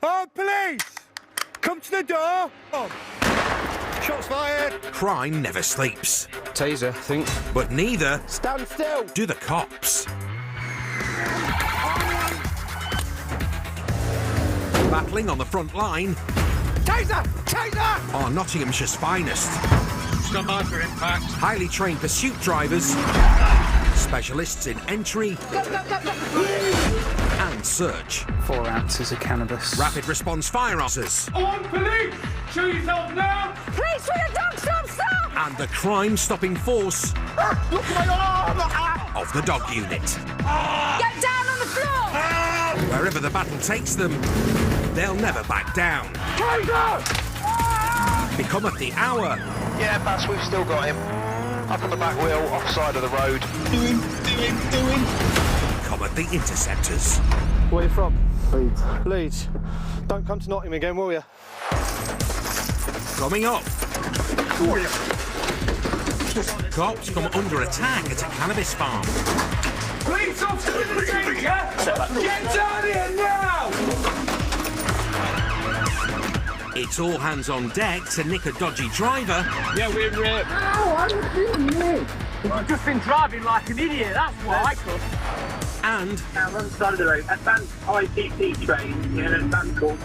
Oh, police! Come to the door! Oh. Shots fired! Crime never sleeps. Taser, I think. But neither Stand still! do the cops. Battling on the front line Taser! Taser! are Nottinghamshire's finest. Stand by for impact. Highly trained pursuit drivers, specialists in entry and search. 4 ounces of cannabis. Rapid response fire officers. On, police! Show yourself now! Police with a dog, stop! And the crime-stopping force Look at my arm! of the dog unit. Get down on the floor! Wherever the battle takes them, they'll never back down. Becometh the hour. Yeah, Bass, we've still got him. Up on the back wheel, offside of the road. Cometh the Interceptors. Where are you from? Leeds. Leeds. Don't come to Nottingham again, will you? Coming up. Cops come under attack at a cannabis farm. Police officer in the danger! Get down here now! It's all hands on deck to nick a dodgy driver. Yeah, we're... I've just been driving like an idiot, that's why. And Now, on the side of the road, advanced ICT train in an advanced called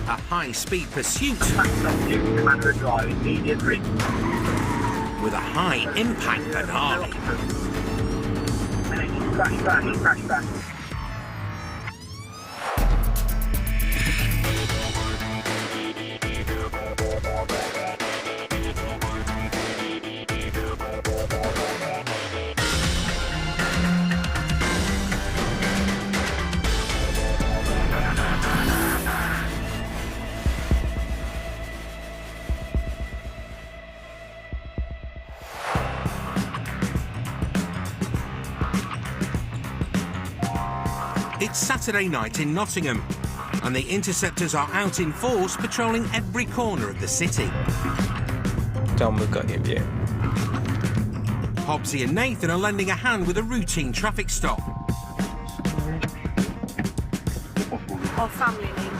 a high-speed pursuit Commander Drive, immediate bridge. with a high impact finale. And then just crash back. It's Saturday night in Nottingham, and the Interceptors are out in force patrolling every corner of the city. Tom, we've got your view. Hobbsy and Nathan are lending a hand with a routine traffic stop. Or family name.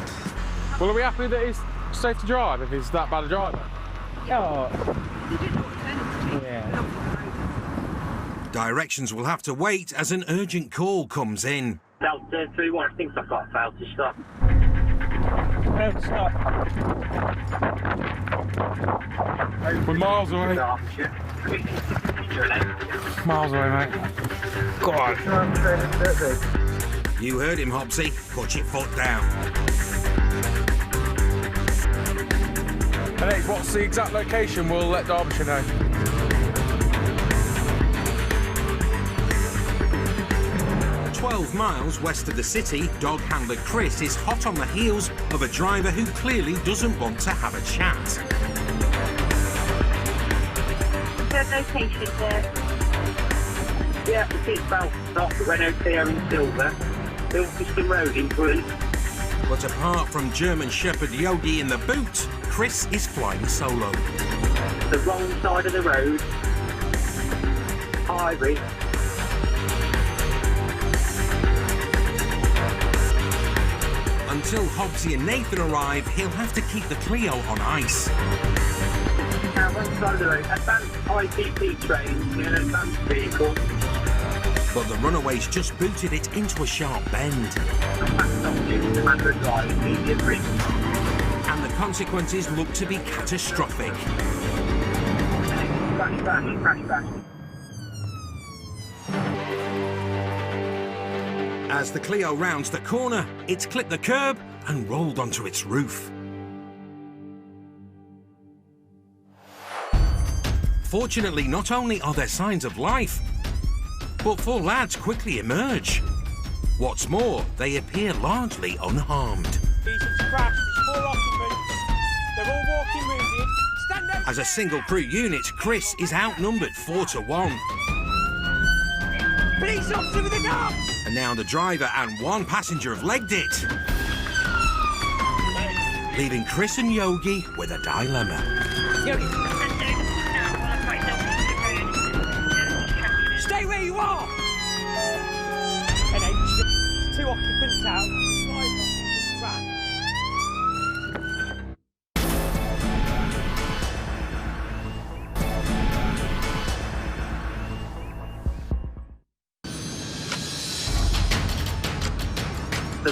Well, are we happy that he's safe to drive if he's that bad a driver? Directions will have to wait as an urgent call comes in. Delta 31, I think I've got a fail to stop. We're miles away. Miles away, mate. Go on. You heard him, Hobbsy. Put your foot down. And hey, what's the exact location? We'll let Derbyshire know. "12 miles west of the city, dog handler Chris is hot on the heels of a driver who clearly doesn't want to have a chat. Good location there. Yeah, the seatbelt stop, the Renault Clio in silver. Ilkeston Road in blue. But apart from German Shepherd Yogi in the boot, Chris is flying solo. The wrong side of the road. High risk. Until Hobbsy and Nathan arrive, he'll have to keep the Clio on ice. Now, one side of the road, advanced ICT train in an advanced vehicle. But the runaways just booted it into a sharp bend. Commander Drive, immediate bridge. And the consequences look to be catastrophic. Crash back. As the Clio rounds the corner, it's clipped the curb and rolled onto its roof. Fortunately, not only are there signs of life, but 4 lads quickly emerge. What's more, they appear largely unharmed. It's crashed, it's 4 occupants. They're all walking moving. Stand down. As a single crew unit, Chris is outnumbered 4 to 1. Police officer with a gun! And now the driver and 1 passenger have legged it, leaving Chris and Yogi with a dilemma. Stay where you are! And then 2 occupants out. 5 occupants ran.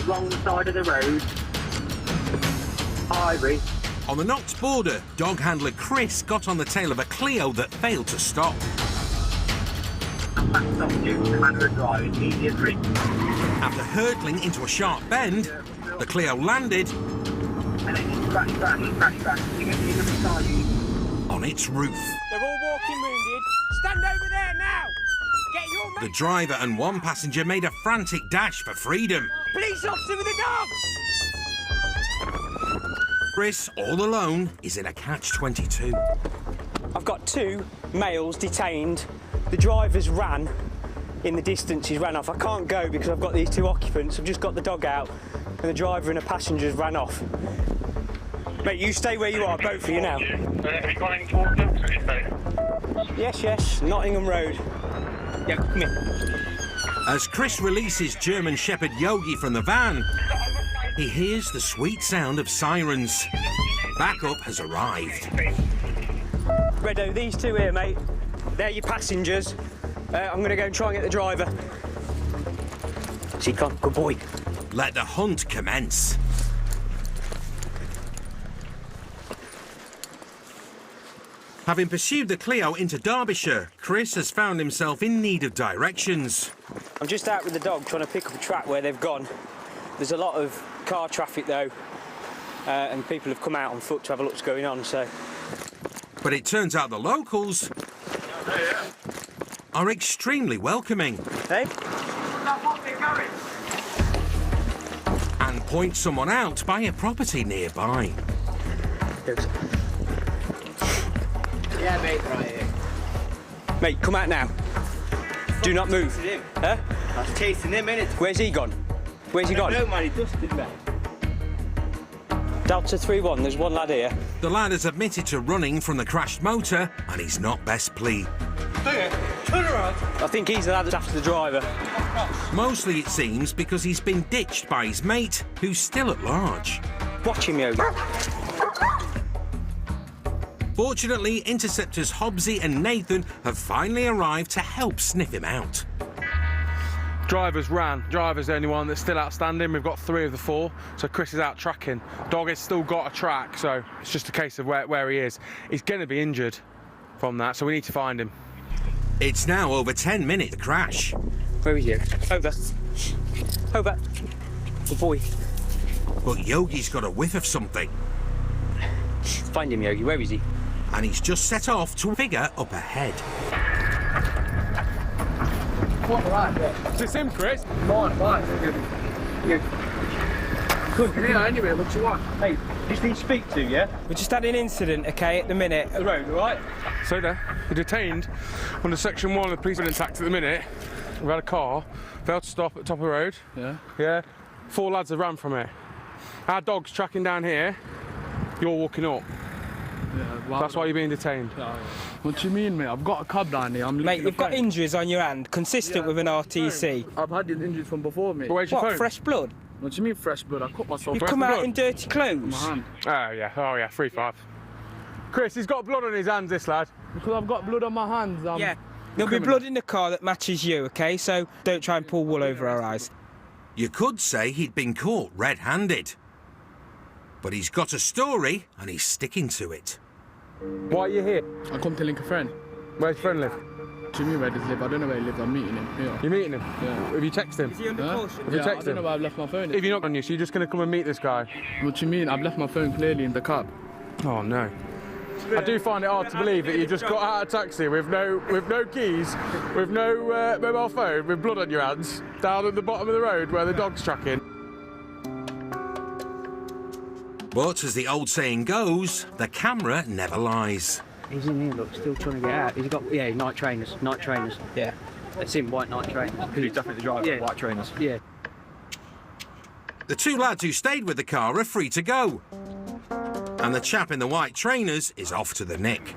wrong side of the road. Ivory. On the Knox border, dog handler Chris got on the tail of a Clio that failed to stop. And backed off you, commander driving, immediately. After hurtling into a sharp bend, the Clio landed And then you crash. You get the other side. on its roof. They're all walking wounded. Stand over there now! Get your The man. driver and one passenger made a frantic dash for freedom. Police officer with a dog! Chris, all alone, is in a catch-22. I've got 2 males detained. The driver's ran in the distance, he's ran off. I can't go because I've got these 2 occupants. I've just got the dog out and the driver and the passenger's ran off. Mate, you stay where you are, both of you now. Have you got any talk to Yes, Nottingham Road. Yeah, come here. As Chris releases German Shepherd Yogi from the van, he hears the sweet sound of sirens. Backup has arrived. Reddo, these 2 here, mate. They're your passengers. I'm going to go and try and get the driver. Come, good boy. Let the hunt commence. Having pursued the Clio into Derbyshire, Chris has found himself in need of directions. I'm just out with the dog trying to pick up a track where they've gone. There's a lot of car traffic though, and people have come out on foot to have a look what's going on, so. But it turns out the locals are extremely welcoming Hey? and point someone out by a property nearby. Yeah, mate, right here. Mate, come out now. Do not move. Him. Huh? I was chasing him, innit? Where's he gone? Where's he gone? No, man, he dusted me. Delta 3-1, there's one lad here. The lad has admitted to running from the crashed motor and he's not best pleased. Turn around. I think he's the lad that's after the driver. Mostly, it seems, because he's been ditched by his mate, who's still at large. Watch him, Yogi. Fortunately, Interceptors Hobbsy and Nathan have finally arrived to help sniff him out. Driver's ran. Driver's the only one that's still outstanding. We've got 3 of the 4, so Chris is out tracking. Dog has still got a track, so it's just a case of where he is. He's going to be injured from that, so we need to find him. It's now over 10 minutes to crash. Where is he? Over. Over. Good boy. But Yogi's got a whiff of something, Find him, Yogi. Where is he? and he's just set off to a figure up ahead. What, right there? Is this him, Chris? Fine. Good. Yeah, anyway, what you want? Hey, just need to speak to, yeah? We just had an incident, okay, at the minute. The road, all right? So there, we're detained under Section 1 of the police tax at the minute. We had a car, failed to stop at the top of the road. Yeah. 4 lads have ran from it. Our dog's tracking down here. You're walking up. Yeah, That's why you're being detained. What do you mean, mate? I've got a cab down here. Mate, you've got injuries on your hand, consistent with an RTC. I've had these injuries from before, mate. But where's your What, phone? fresh blood? What do you mean fresh blood? I cut myself. You've come out in dirty My clothes. hand. Oh yeah, 3-5. Chris, he's got blood on his hands, this lad. Because I've got blood on my hands. Yeah. There'll be blood in the car that matches you, okay? So don't try and pull wool over our eyes. You could say he'd been caught red-handed. But he's got a story, and he's sticking to it. Why are you here? I come to link a friend. Where's your friend live? What do you mean where does he live? I don't know where he lives. I'm meeting him. Yeah. You meeting him? Yeah. Have you texted him? Is he under Huh? caution? Have you Yeah, I texted don't know him? where I've left my phone. If you're not on you, so you're just going to come and meet this guy? What do you mean? I've left my phone clearly in the cab. Oh no. I do find it hard to believe that you just got out of a taxi with no keys, with no mobile phone, with blood on your hands, down at the bottom of the road where the dog's tracking. But as the old saying goes, the camera never lies. He's in here, look, still trying to get out. He's got, yeah, night trainers. Yeah. It's in white night trainers. He's definitely the driver, Yeah. white trainers. Yeah. The 2 lads who stayed with the car are free to go. And the chap in the white trainers is off to the nick.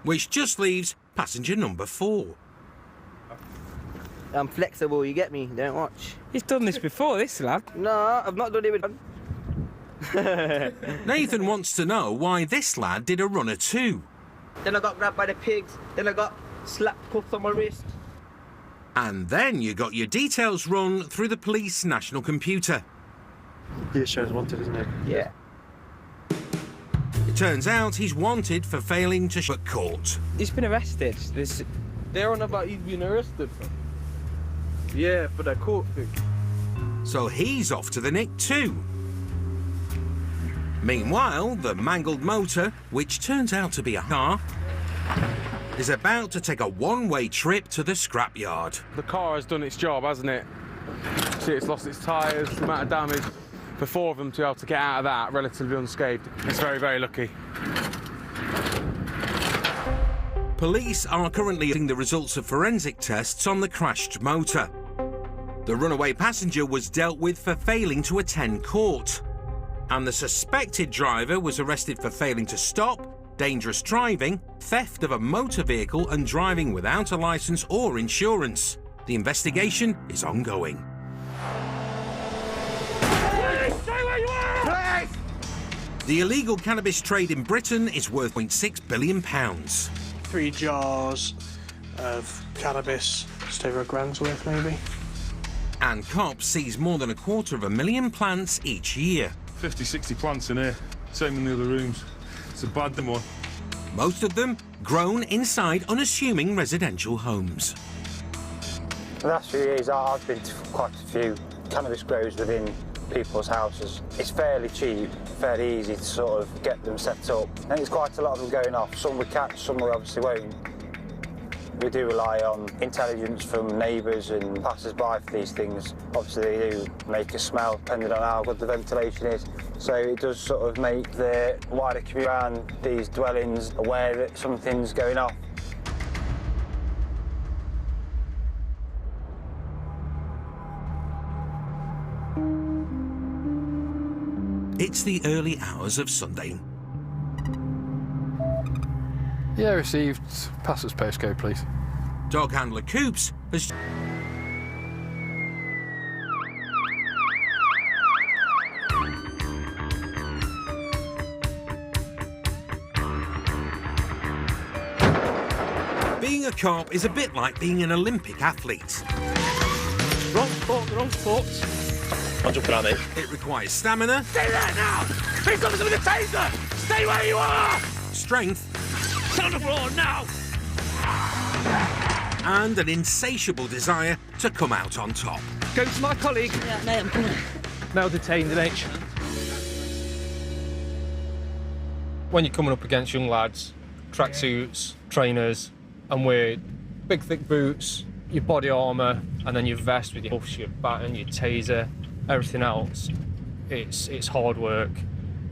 Which just leaves passenger number 4. I'm flexible, you get me? Don't watch. He's done this before, this lad. No, I've not done it with... Nathan wants to know why this lad did a runner too. Then I got grabbed by the pigs. Then I got slapped cuffs on my wrist. And then you got your details run through the police national computer. Yeah, it shows wanted, isn't it? Yeah. It turns out he's wanted for failing to show at court. He's been arrested. They're on about he's been arrested. Yeah, for that court thing. So he's off to the nick too. Meanwhile, the mangled motor, which turns out to be a car, is about to take a one-way trip to the scrapyard. The car has done its job, hasn't it? See, it's lost its tyres, the amount of damage. For 4 of them to be able to get out of that relatively unscathed, it's very, very lucky. Police are currently getting the results of forensic tests on the crashed motor. The runaway passenger was dealt with for failing to attend court. And the suspected driver was arrested for failing to stop, dangerous driving, theft of a motor vehicle and driving without a licence or insurance. The investigation is ongoing. The illegal cannabis trade in Britain is worth £0.6 billion. 3 jars of cannabis, just over £1,000 worth maybe. And cops seize more than 250,000 plants each year. 50, 60 plants in here, same in the other rooms. It's a bad one. Most of them grown inside unassuming residential homes. The last few years I've been to quite a few cannabis grows within people's houses. It's fairly cheap, fairly easy to sort of get them set up. And there's quite a lot of them going off. Some we catch, some we obviously won't. We do rely on intelligence from neighbours and passers-by for these things. Obviously they do make a smell depending on how good the ventilation is. So it does sort of make the wider community around these dwellings aware that something's going off. It's the early hours of Sunday. Yeah, received. Pass us postcode, please. Dog handler Coops has... Being a cop is a bit like being an Olympic athlete. Wrong sport. I'm jumping on it. It requires stamina. Stay there now! He's got us with a taser! Stay where you are! Strength. Sit on the floor now! And an insatiable desire to come out on top. Go to my colleague. Yeah, mate, I'm coming. Male detained in H. When you're coming up against young lads, tracksuits, trainers, and with big thick boots, your body armour, and then your vest with your buffs, your baton, your taser, everything else, it's hard work,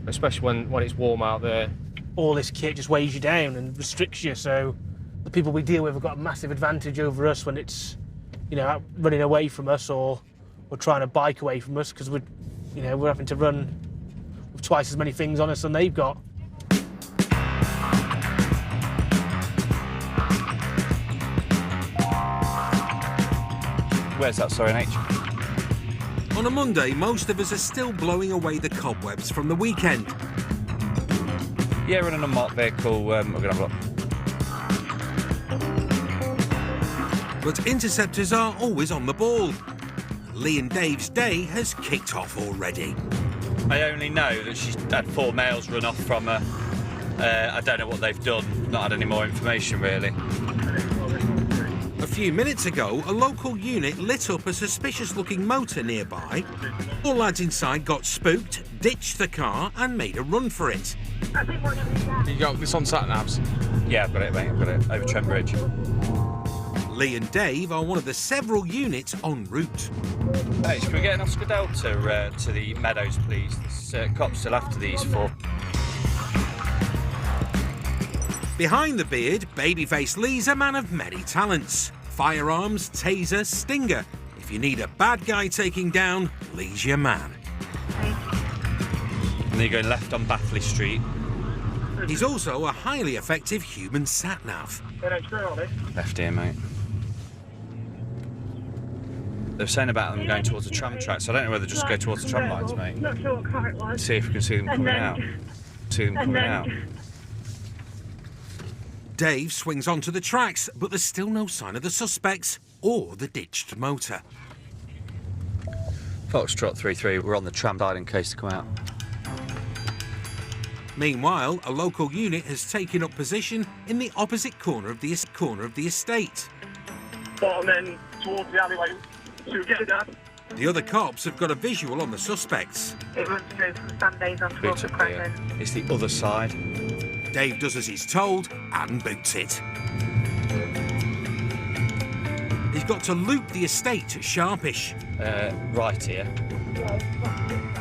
especially when it's warm out there. All this kit just weighs you down and restricts you, so the people we deal with have got a massive advantage over us when it's, you know, out running away from us or trying to bike away from us, because we're having to run with twice as many things on us than they've got. Where's that, sorry, H? On a Monday, most of us are still blowing away the cobwebs from the weekend. Yeah, we're in an unmarked vehicle. We're going to have a look. But Interceptors are always on the ball. Lee and Dave's day has kicked off already. I only know that she's had 4 males run off from her. I don't know what they've done. Not had any more information, really. A few minutes ago, a local unit lit up a suspicious-looking motor nearby. All lads inside got spooked, ditched the car and made a run for it. You got this on sat-navs? Yeah, I've got it, mate. I've got it. Over Trent Bridge. Lee and Dave are one of the several units en route. Hey, can we get an Oscar Delta to the Meadows, please? There's cops still after these 4. Behind the beard, babyface Lee's a man of many talents. Firearms, taser, stinger. If you need a bad guy taking down, Lee's your man. And then you're going left on Bathley Street. He's also a highly effective human sat-nav. Left here, mate. They were saying about them going towards the tram track, so I don't know whether just go towards the tram lines, mate. Not sure what car it was. See if we can see them coming out. See them coming out. Dave swings onto the tracks, but there's still no sign of the suspects. or the ditched motor. Foxtrot 3-3, we're on the tram side in case to come out. Meanwhile, a local unit has taken up position in the opposite corner of the estate. Bottom end towards the alleyway. Should we get it done? The other cops have got a visual on the suspects. It runs through from Sundays on Boots up here. It's the other side. Dave does as he's told and boots it. He's got to loop the estate to Sharpish. Right here.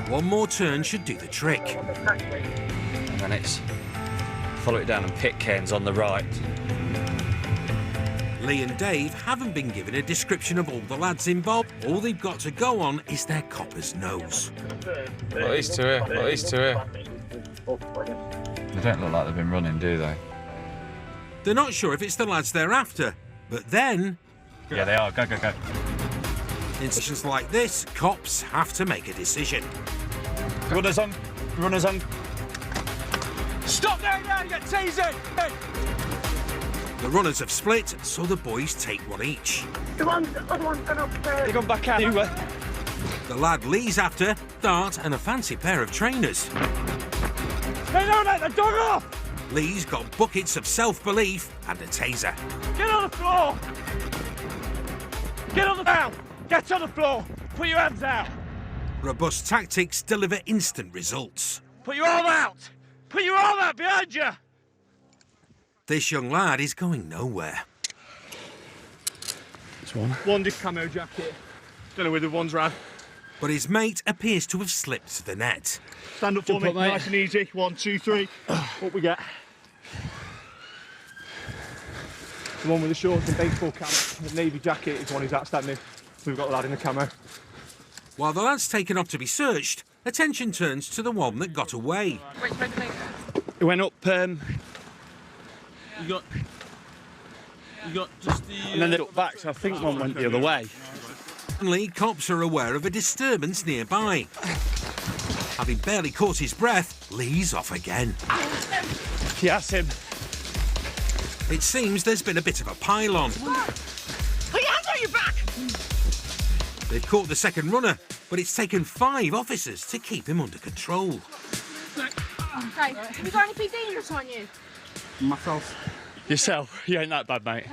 One more turn should do the trick. And then it's follow it down and pit cairns on the right. Lee and Dave haven't been given a description of all the lads involved. All they've got to go on is their copper's nose. Well, these two here. Well, these two here. They don't look like they've been running, do they? They're not sure if it's the lads they're after, but then... Yeah, they are. Go, go, go. In situations like this, cops have to make a decision. Runners on. Runners on. Stop there now, you get tasered! Hey. The runners have split, so the boys take one each. The other one's gone upstairs. They've gone back out. The lad Lee's after Dart and a fancy pair of trainers. Hey, no, let the dog off! Lee's got buckets of self-belief and a taser. Get on the floor! Get on the ground! Get on the floor! Put your hands out! Robust tactics deliver instant results. Put your arm out! Put your arm out behind you! This young lad is going nowhere. This one. One did camo jacket. Don't know where the one's ran. But his mate appears to have slipped to the net. Stand up for me, nice and easy. 1, 2, 3. What we get? The one with the shorts and baseball cap, the navy jacket is one who's outstanding. We've got the lad in the camo. While the lad's taken off to be searched, attention turns to the one that got away. It went up, you got just the... and then they looked back, so I think one went the other way. Suddenly, cops are aware of a disturbance nearby. Having barely caught his breath, Lee's off again. Yes, him. It seems there's been a bit of a pile-on. Put your hands on your back! They've caught the second runner, but it's taken 5 officers to keep him under control. Okay, have you got anything dangerous on you? Myself. Yourself? You ain't that bad, mate.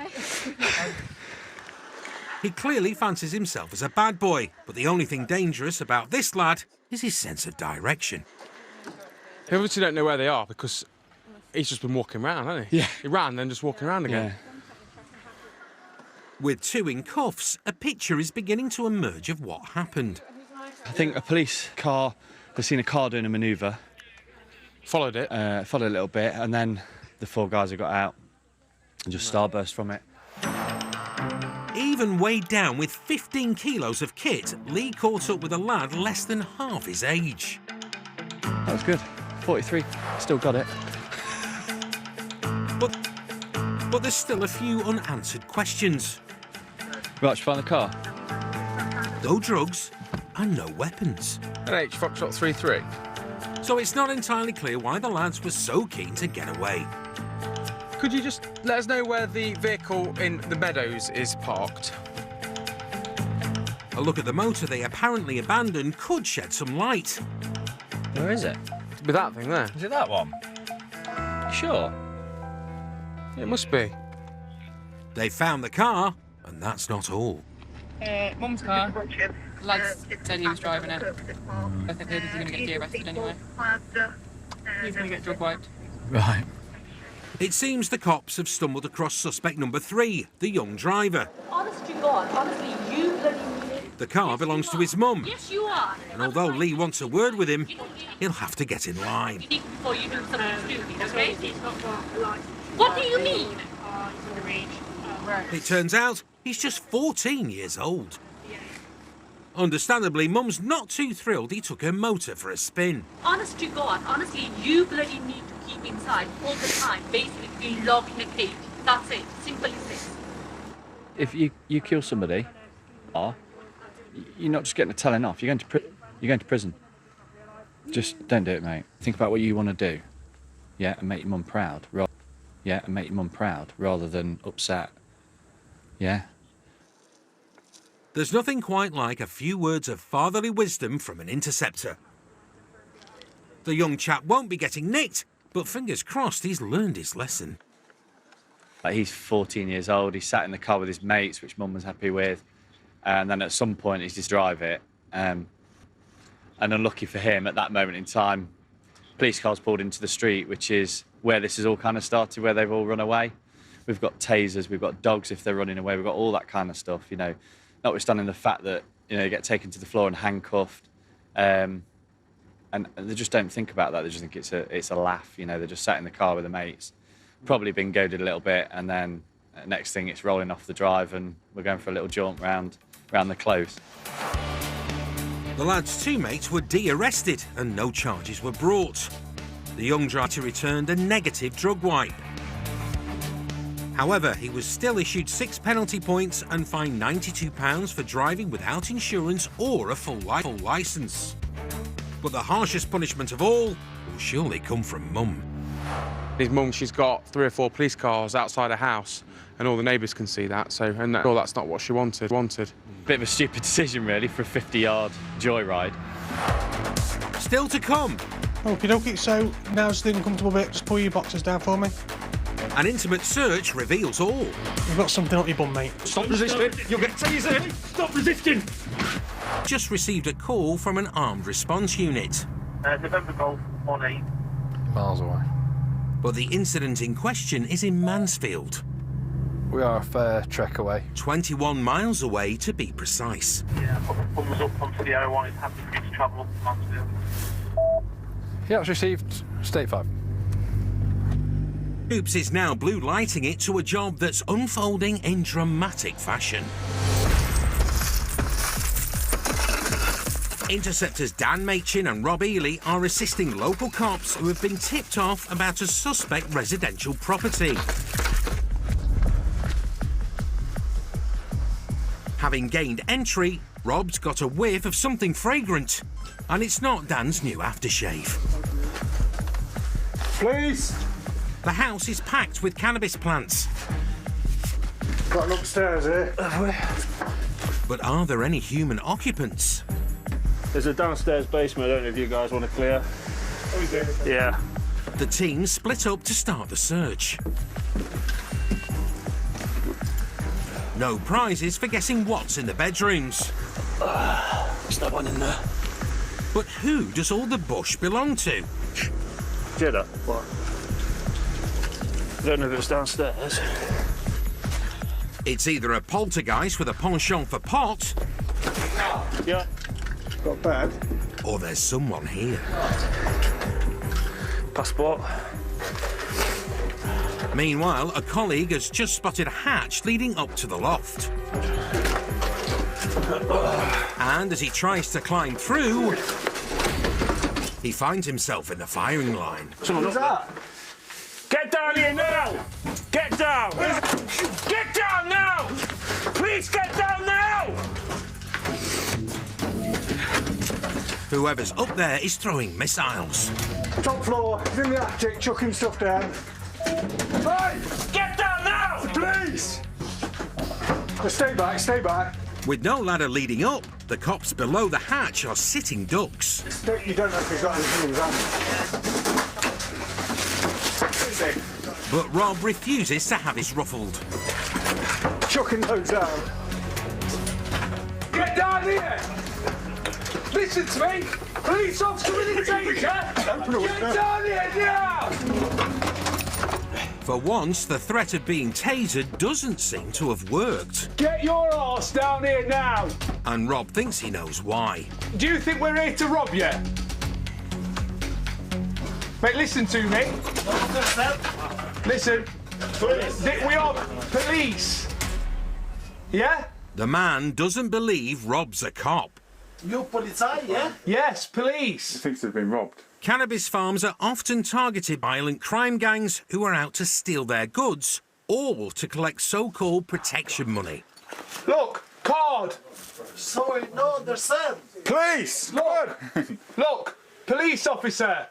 He clearly fancies himself as a bad boy, but the only thing dangerous about this lad is his sense of direction. He obviously don't know where they are because he's just been walking around, hasn't he? Yeah. He ran, then just walking around again. With 2 in cuffs, a picture is beginning to emerge of what happened. I think a police car, they've seen a car doing a manoeuvre. Followed it? Followed a little bit, and then the 4 guys have got out and just starburst from it. Even weighed down with 15 kilos of kit, Lee caught up with a lad less than half his age. That was good. 43, still got it. But there's still a few unanswered questions. Right, did you find the car? No drugs and no weapons. NH Foxtrot 3-3. So it's not entirely clear why the lads were so keen to get away. Could you just let us know where the vehicle in the meadows is parked? A look at the motor they apparently abandoned could shed some light. Where is it? With that thing there. Is it that one? Sure. It must be. They found the car, and that's not all. Mum's car. Lads said he was driving it. I think he's going to get de-arrested anyway. He's going to get drug wiped. Right. It seems the cops have stumbled across suspect number 3, the young driver. Honest to God, honestly, you bloody mean it. The car belongs to his mum, Yes, you are. and although Lee wants a word with him, he'll have to get in line. Before you do something stupid, okay? What do you mean? It turns out he's just 14 years old. Understandably, Mum's not too thrilled he took her motor for a spin. Honest to God, honestly, you bloody need to keep inside all the time. Basically, be locked in a cage. That's it. Simple as this. If you kill somebody, you're not just getting a telling off. You're going to prison. Just don't do it, mate. Think about what you want to do. Yeah, and make your mum proud. Rather than upset. Yeah. There's nothing quite like a few words of fatherly wisdom from an interceptor. The young chap won't be getting nicked, but fingers crossed he's learned his lesson. He's 14 years old, he sat in the car with his mates, which Mum was happy with, and then at some point he's just drive it. And unlucky for him, at that moment in time, police cars pulled into the street, which is where this has all kind of started, where they've all run away. We've got tasers, we've got dogs if they're running away, we've got all that kind of stuff, you know, notwithstanding the fact that, you know, you get taken to the floor and handcuffed. And they just don't think about that. They just think it's a laugh, you know. They're just sat in the car with their mates, probably been goaded a little bit, and then next thing it's rolling off the drive and we're going for a little jaunt round the close. The lad's two mates were de-arrested and no charges were brought. The young driver returned a negative drug wipe. However, he was still issued 6 penalty points and fined £92 for driving without insurance or a full licence. But the harshest punishment of all will surely come from Mum. His mum, she's got 3 or 4 police cars outside her house, and all the neighbours can see that, so, and that's not what she wanted. Bit of a stupid decision, really, for a 50-yard joyride. Still to come. Okie dokie, so now's the uncomfortable bit. Just pull your boxes down for me. An intimate search reveals all. You've got something up your bum, mate. Stop resisting! You'll get tasered! Stop resisting! Just received a call from an armed response unit. November Golf 18. Miles away. But the incident in question is in Mansfield. We are a fair trek away. 21 miles away, to be precise. Yeah, put the thumbs up onto the 01. It's happy for you to travel up to Mansfield. He has received State 5. Oops is now blue lighting it to a job that's unfolding in dramatic fashion. Interceptors Dan Machin and Rob Ely are assisting local cops who have been tipped off about a suspect residential property. Having gained entry, Rob's got a whiff of something fragrant, and it's not Dan's new aftershave. Please! The house is packed with cannabis plants. Got an upstairs here. But are there any human occupants? There's a downstairs basement. I don't know if you guys want to clear. Oh, is there? Yeah. The team split up to start the search. No prizes for guessing what's in the bedrooms. There's no one in there. But who does all the bush belong to? Jeddah. What? I don't know if it's downstairs. It's either a poltergeist with a penchant for pot. Yeah. Got bad. Or there's someone here. Passport. Meanwhile, a colleague has just spotted a hatch leading up to the loft. And as he tries to climb through, he finds himself in the firing line. Who's that? Get down here now! Get down! Get down now! Please get down now! Whoever's up there is throwing missiles. Top floor, he's in the attic, chucking stuff down. Hey! Get down now! Please! Stay back, stay back. With no ladder leading up, the cops below the hatch are sitting ducks. You don't know if he's got anything in his hand. But Rob refuses to have his ruffled. Chucking those down. Get down here! Listen to me! Police officer with a taser! Get down here now! For once, the threat of being tasered doesn't seem to have worked. Get your arse down here now! And Rob thinks he knows why. Do you think we're here to rob you? Mate, listen to me. Listen. We are police. Yeah? The man doesn't believe Rob's a cop. You polizei, yeah? Yes, police. He thinks they've been robbed. Cannabis farms are often targeted by violent crime gangs who are out to steal their goods, all to collect so-called protection money. Look, card. Sorry, no understand. Police. Look. Look, police officer.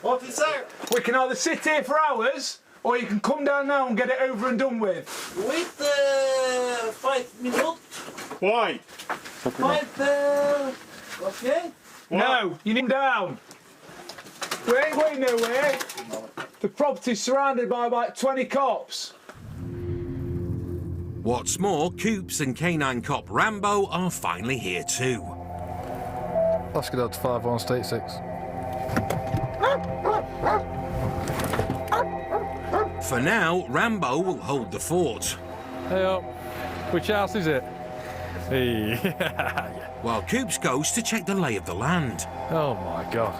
Officer. We can either sit here for hours, or you can come down now and get it over and done with. Wait 5 minutes. Why? Okay? No, you need him down. We ain't going nowhere. The property's surrounded by about 20 cops. What's more, Coops and canine cop Rambo are finally here too. Oscar Delta 51 State 6. For now, Rambo will hold the fort. Hey up. Which house is it? Hey. While Coops goes to check the lay of the land. Oh my God.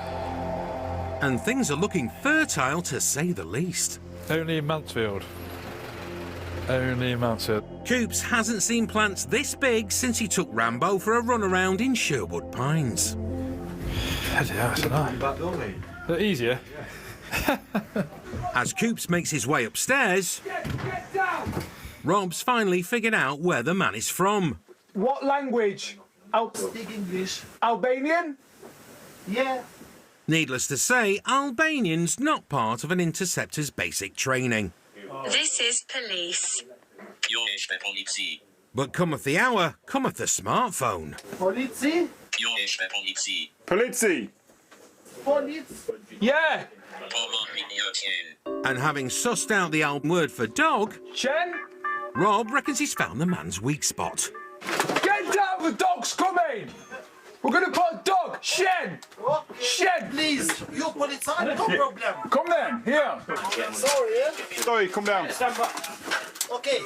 And things are looking fertile to say the least. Only in Mansfield. Only in Mansfield. Coops hasn't seen plants this big since he took Rambo for a run around in Sherwood Pines. They're easier. As Coops makes his way upstairs, Rob's finally figured out where the man is from. What language? Speak English. Albanian? Yeah. Needless to say, Albanian's not part of an Interceptor's basic training. This is police. But cometh the hour, cometh the smartphone. Politie? Politie! Yeah. And having sussed out the old word for dog, Chen? Rob reckons he's found the man's weak spot. Get down, the dog's coming! We're going to put a dog! Shen! What? Shen! Please, you politie, no problem. Come then, here. Sorry, Sorry, come down. Okay.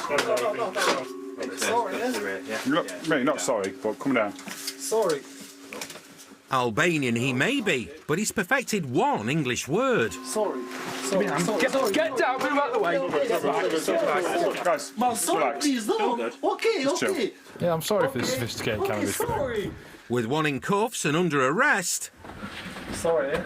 No. Sorry, Mate, not sorry, but come down. Sorry. Albanian he may be, but he's perfected one English word. Sorry. Get down, move out the way. Guys, sorry, please, no. Okay. Yeah, I'm sorry for this sophisticated cannabis. Sorry. With one in cuffs and under arrest. Sorry.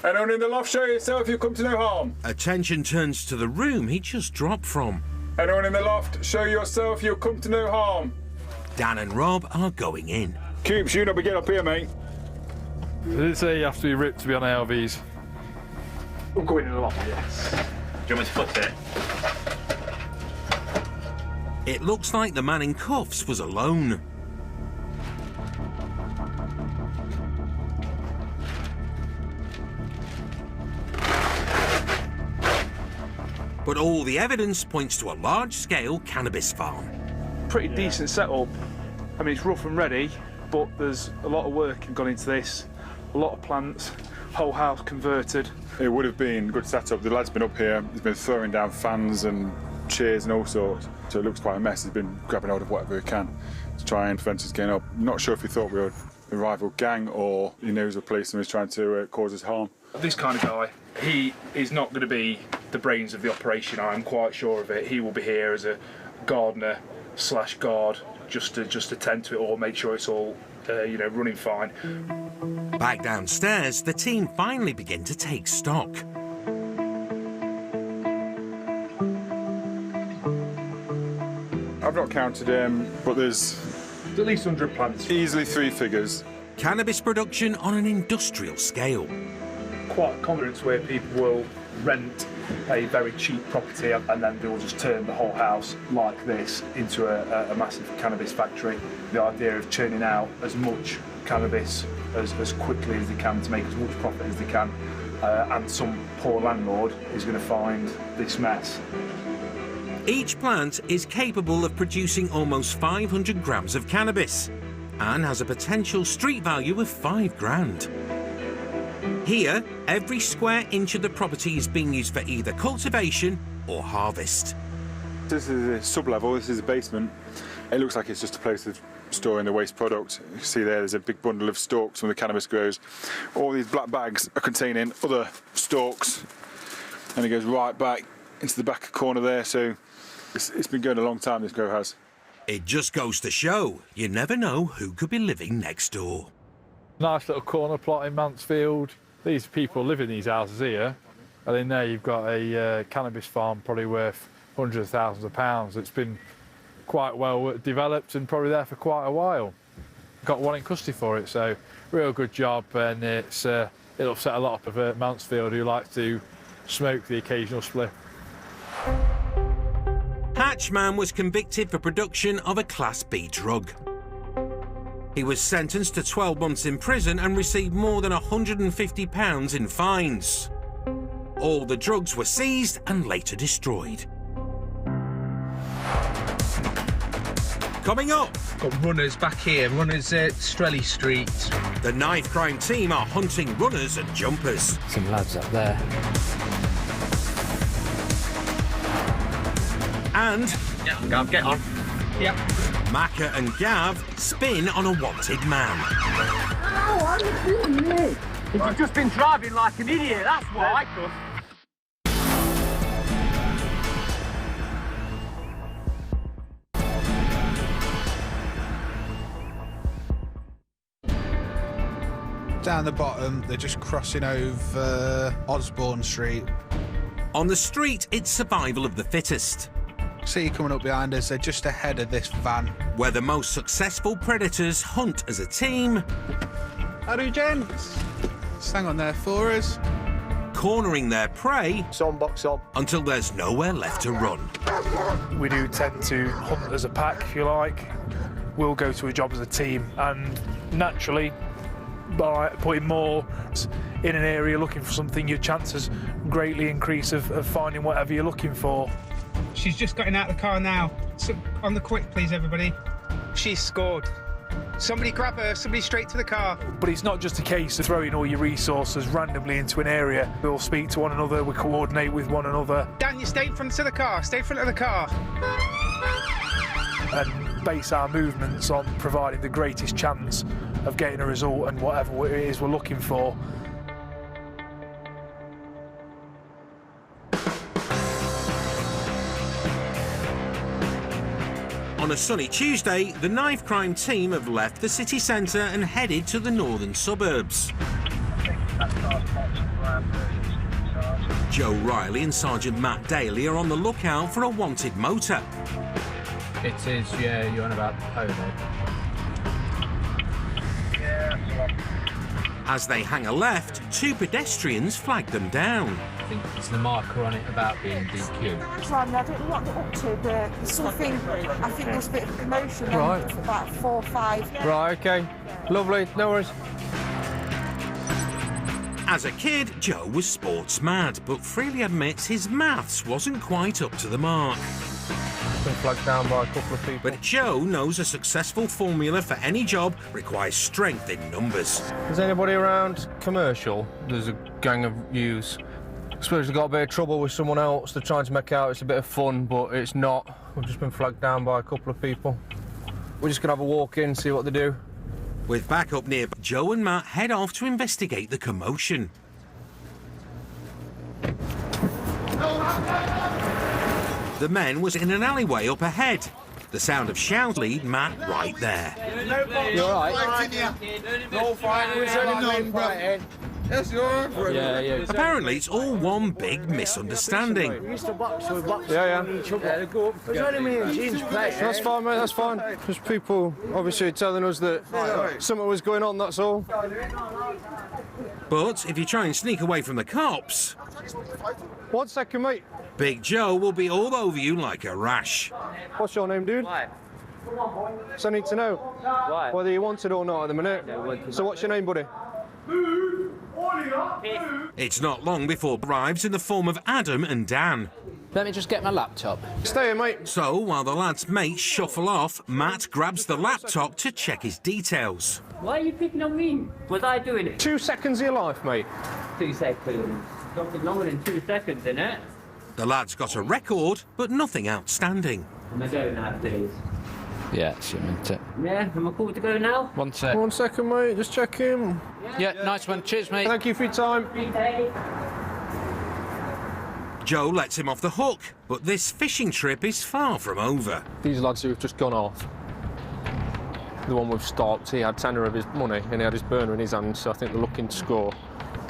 Anyone in the loft, show yourself, you come to no harm. Attention turns to the room he just dropped from. Anyone in the loft, show yourself, you'll come to no harm. Dan and Rob are going in. Coops, you not be get up here, mate. Did it say you have to be ripped to be on ALVs? I'm going in the loft, yes. Do you want me to foot it? It looks like the man in cuffs was alone. But all the evidence points to a large-scale cannabis farm. Pretty decent setup. I mean, it's rough and ready, but there's a lot of work gone into this. A lot of plants, whole house converted. It would have been a good setup. The lad's been up here, he's been throwing down fans and chairs and all sorts. So it looks quite a mess. He's been grabbing hold of whatever he can to try and prevent us getting up. Not sure if he thought we were a rival gang or he knows the police and was trying to cause us harm. This kind of guy, he is not going to be the brains of the operation, I'm quite sure of it. He will be here as a gardener / guard, just to tend to it all, make sure it's all running fine. Back downstairs, the team finally begin to take stock. I've not counted him, but there's at least 100 plants. Easily 3 figures. Cannabis production on an industrial scale. Quite common, it's where people will rent a very cheap property and then they'll just turn the whole house like this into a massive cannabis factory. The idea of churning out as much cannabis as quickly as they can to make as much profit as they can, and some poor landlord is going to find this mess. Each plant is capable of producing almost 500 grams of cannabis and has a potential street value of £5,000. Here, every square inch of the property is being used for either cultivation or harvest. This is a sub-level, this is a basement. It looks like it's just a place of storing the waste product. You can see there's a big bundle of stalks from the cannabis grows. All these black bags are containing other stalks, and it goes right back into the back corner there, so it's been going a long time, this grow has. It just goes to show, you never know who could be living next door. Nice little corner plot in Mansfield. These people live in these houses here, and in there you've got a cannabis farm probably worth hundreds of thousands of pounds. It's been quite well developed and probably there for quite a while. Got one in custody for it, so real good job, and it'll upset a lot of Mansfield who like to smoke the occasional spliff. Dutch man was convicted for production of a Class B drug. He was sentenced to 12 months in prison and received more than £150 in fines. All the drugs were seized and later destroyed. Coming up, got runners back here, runners at Strelly Street. The knife crime team are hunting runners and jumpers. Some lads up there. And Yeah, Gav, get on. Yep. Macca and Gav spin on a wanted man. You've just been driving like an idiot, that's why. Down the bottom, they're just crossing over Osborne Street. On the street, it's survival of the fittest. See you coming up behind us, they're just ahead of this van. Where the most successful predators hunt as a team. Howdy, gents. Just hang on there for us. Cornering their prey box on. until there's nowhere left to run. We do tend to hunt as a pack, if you like. We'll go to a job as a team, and naturally, by putting more in an area looking for something, your chances greatly increase of finding whatever you're looking for. She's just gotten out of the car now. So, on the quick, please, everybody. She's scored. Somebody grab her, somebody straight to the car. But it's not just a case of throwing all your resources randomly into an area. We'll speak to one another, we coordinate with one another. Dan, you stay in front of the car. Stay in front of the car. And base our movements on providing the greatest chance of getting a result and whatever it is we're looking for. On a sunny Tuesday, the knife crime team have left the city centre and headed to the northern suburbs. Joe Riley and Sergeant Matt Daly are on the lookout for a wanted motor. It is, yeah, you're on about the polo. As they hang a left, two pedestrians flag them down. I think it's the marker on it about being DQ. I don't know what they're up to, but something, I think there's a bit of commotion. Right. For about 4 or 5. Right, okay. Lovely, no worries. As a kid, Joe was sports mad, but freely admits his maths wasn't quite up to the mark. Been flagged down by a couple of people. But Joe knows a successful formula for any job requires strength in numbers. Is anybody around commercial? There's a gang of yous. I suppose they've got a bit of trouble with someone else. They're trying to make out it's a bit of fun, but it's not. We've just been flagged down by a couple of people. We're just going to have a walk in, see what they do. With backup nearby, Joe and Matt head off to investigate the commotion. The men was in an alleyway up ahead. The sound of shouts lead Matt right there. You all right? No fighting. Yes, you're all right. Yeah, yeah. Apparently, it's all one big misunderstanding. Yeah. That's That's fine, mate, that's fine. Just people obviously telling us that something was going on, that's all. But if you try and sneak away from the cops, 1 second, mate. Big Joe will be all over you like a rash. What's your name, dude? Why? So I need to know Why? whether you want it or not at the minute. So what's your name, buddy? It's not long before arrives in the form of Adam and Dan. Let me just get my laptop. Stay here, mate. So, while the lads' mates shuffle off, Matt grabs the laptop to check his details. Why are you picking on me? Was I doing it? 2 seconds of your life, mate. 2 seconds. Something longer than 2 seconds, innit? The lad's got a record, but nothing outstanding. Am I going now, please? Yeah, it's your minute. Yeah, am I cool to go now? 1 sec. 1 second, mate. Just check him. Yeah, nice one. Cheers, mate. Thank you for your time. Joe lets him off the hook, but this fishing trip is far from over. These lads who have just gone off. The one we've stopped, he had tenner of his money and he had his burner in his hand, so I think they're looking to score.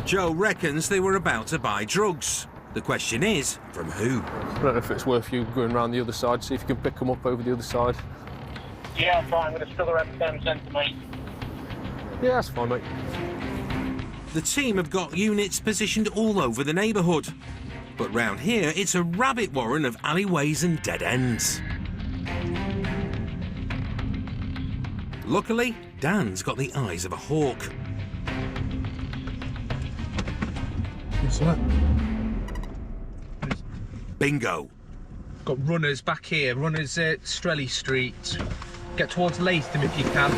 Joe reckons they were about to buy drugs. The question is, from who? I don't know if it's worth you going round the other side, see if you can pick them up over the other side. Yeah, I'm fine. I'm going to still around 10 cents, mate. Yeah, that's fine, mate. The team have got units positioned all over the neighbourhood. But round here, it's a rabbit warren of alleyways and dead ends. Luckily, Dan's got the eyes of a hawk. What's that? Bingo. Got runners back here, runners at Strelly Street. Get towards Latham if you can.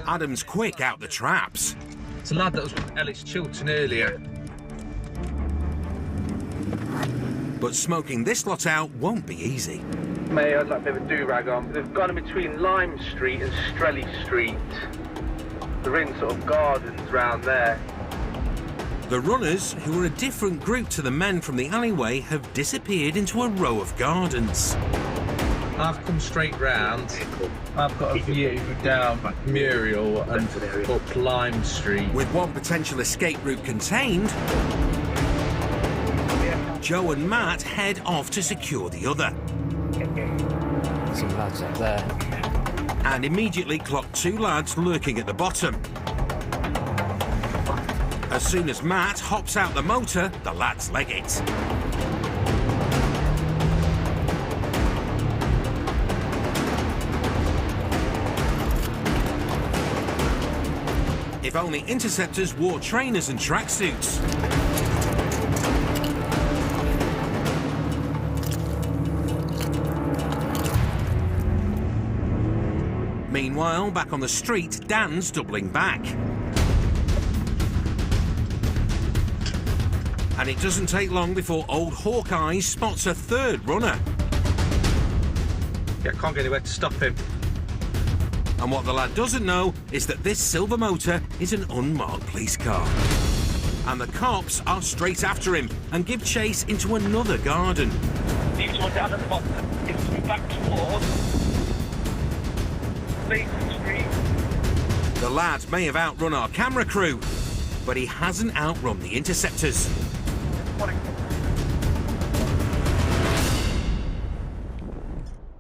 Adam's quick out the traps. It's a lad that was with Ellis Chilton earlier. But smoking this lot out won't be easy. May I like a bit of a do-rag on. They've gone in between Lime Street and Strelly Street. They're in sort of gardens round there. The runners, who are a different group to the men from the alleyway, have disappeared into a row of gardens. I've come straight round. I've got a view down Muriel and up Lime Street. With one potential escape route contained, Joe and Matt head off to secure the other. Some lads up there. And immediately clock two lads lurking at the bottom. As soon as Matt hops out the motor, the lads leg it. If only Interceptors wore trainers and tracksuits. Meanwhile, back on the street, Dan's doubling back. And it doesn't take long before old Hawkeye spots a third runner. Yeah, can't get anywhere to stop him. And what the lad doesn't know is that this silver motor is an unmarked police car. And the cops are straight after him and give chase into another garden. These ones down at the bottom. It's coming back towards Mason Street. The lad may have outrun our camera crew, but he hasn't outrun the Interceptors.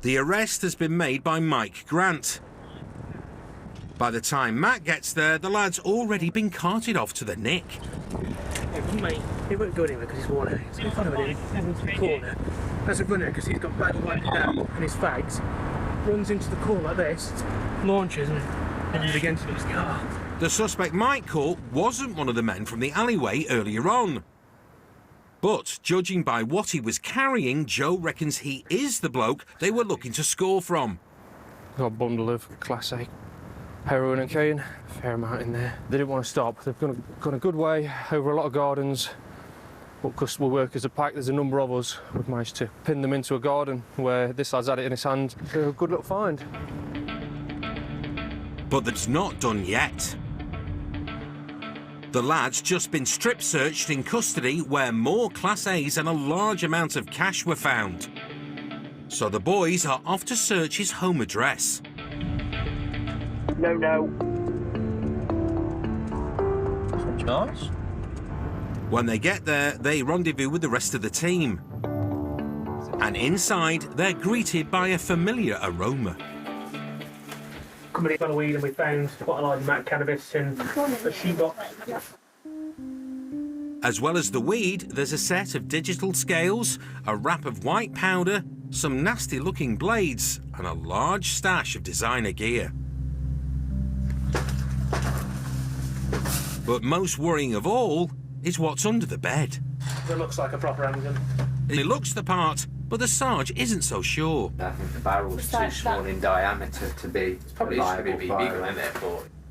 The arrest has been made by Mike Grant. By the time Matt gets there, the lad's already been carted off to the Nick. Mate, he won't go anywhere because he's worn out. So in front of him, into the corner. As a runner, because he's got bad light down and his fags, runs into the corner like this, launches and he's against his car. The suspect Mike caught wasn't one of the men from the alleyway earlier on. But judging by what he was carrying, Joe reckons he is the bloke they were looking to score from. Got a bundle of Class A heroin and cocaine, a fair amount in there. They didn't want to stop. They've gone a good way over a lot of gardens. But because we work as a pack, there's a number of us. We've managed to pin them into a garden where this lad's had it in his hand. So a good little find. But that's not done yet. The lad's just been strip searched in custody where more Class A's and a large amount of cash were found. So the boys are off to search his home address. No. Nice. When they get there, they rendezvous with the rest of the team. And inside, they're greeted by a familiar aroma. Coming in on a weed and we found quite a large amount of cannabis in a shoebox. As well as the weed, there's a set of digital scales, a wrap of white powder, some nasty-looking blades, and a large stash of designer gear. But most worrying of all is what's under the bed. It looks like a proper handgun. It looks the part, but the Sarge isn't so sure. I think the barrel's too small in diameter to be reliable firearm.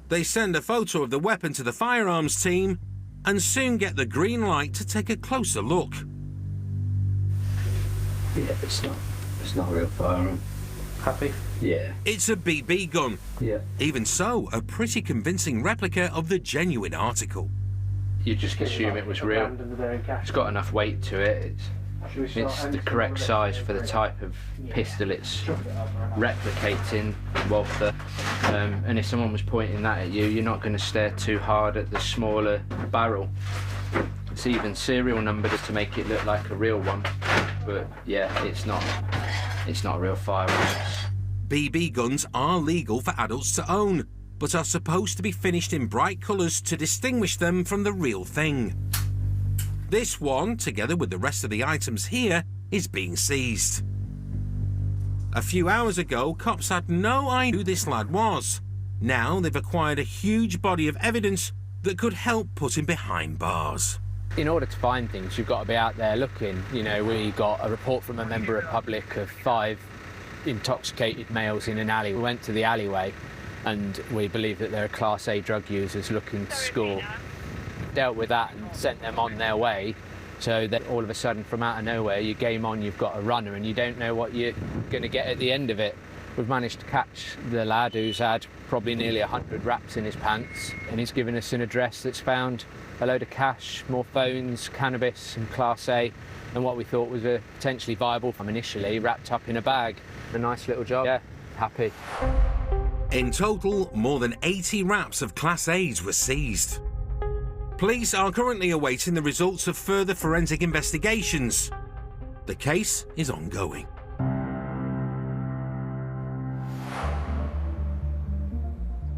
They send a photo of the weapon to the firearms team and soon get the green light to take a closer look. Yeah, it's not a real firearm. Happy? Yeah. It's a BB gun. Yeah. Even so, a pretty convincing replica of the genuine article. You just assume it was real. It's got enough weight to it. It's the correct size for the type of pistol it's replicating, Walther. And if someone was pointing that at you, you're not going to stare too hard at the smaller barrel. It's even serial numbered to make it look like a real one. But yeah, it's not a real firearm. BB guns are legal for adults to own, but are supposed to be finished in bright colours to distinguish them from the real thing. This one, together with the rest of the items here, is being seized. A few hours ago, cops had no idea who this lad was. Now they've acquired a huge body of evidence that could help put him behind bars. In order to find things, you've got to be out there looking. You know, we got a report from a member of public of 5 intoxicated males in an alley. We went to the alleyway and we believe that there are Class A drug users looking to score. Dealt with that and sent them on their way, so that all of a sudden from out of nowhere you game on, you've got a runner and you don't know what you're going to get at the end of it. We've managed to catch the lad who's had probably nearly 100 wraps in his pants, and he's given us an address that's found a load of cash, more phones, cannabis and Class A, and what we thought was a potentially viable from initially wrapped up in a bag. A nice little job. Yeah, happy. In total, more than 80 wraps of Class A's were seized. Police are currently awaiting the results of further forensic investigations. The case is ongoing.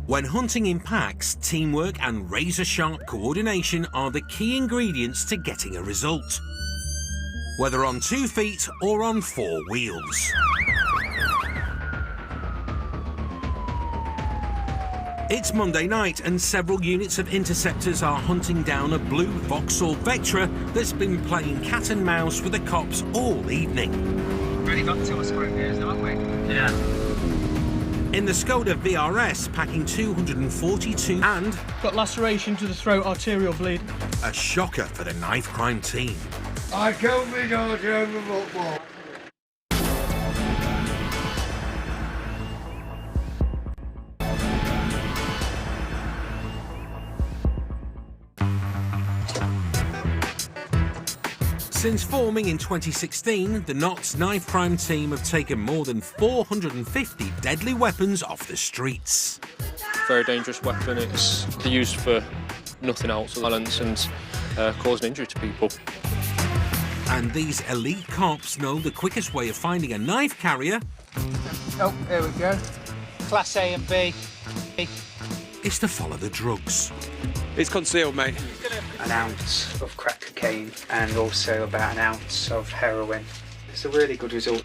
When hunting in packs, teamwork and razor-sharp coordination are the key ingredients to getting a result, whether on 2 feet or on 4 wheels. It's Monday night and several units of Interceptors are hunting down a blue Vauxhall Vectra that's been playing cat and mouse with the cops all evening. Really got to us quick here, haven't we? Yeah. In the Skoda VRS, packing 242 and... got laceration to the throat, arterial bleed. A shocker for the knife crime team. I killed my daughter over football. Since forming in 2016, the Notts knife crime team have taken more than 450 deadly weapons off the streets. Very dangerous weapon. It's used for nothing else than violence and causing injury to people. And these elite cops know the quickest way of finding a knife carrier... Oh, there we go. Class A and B. ...is to follow the drugs. It's concealed, mate. An ounce of crack cocaine and also about an ounce of heroin. It's a really good result.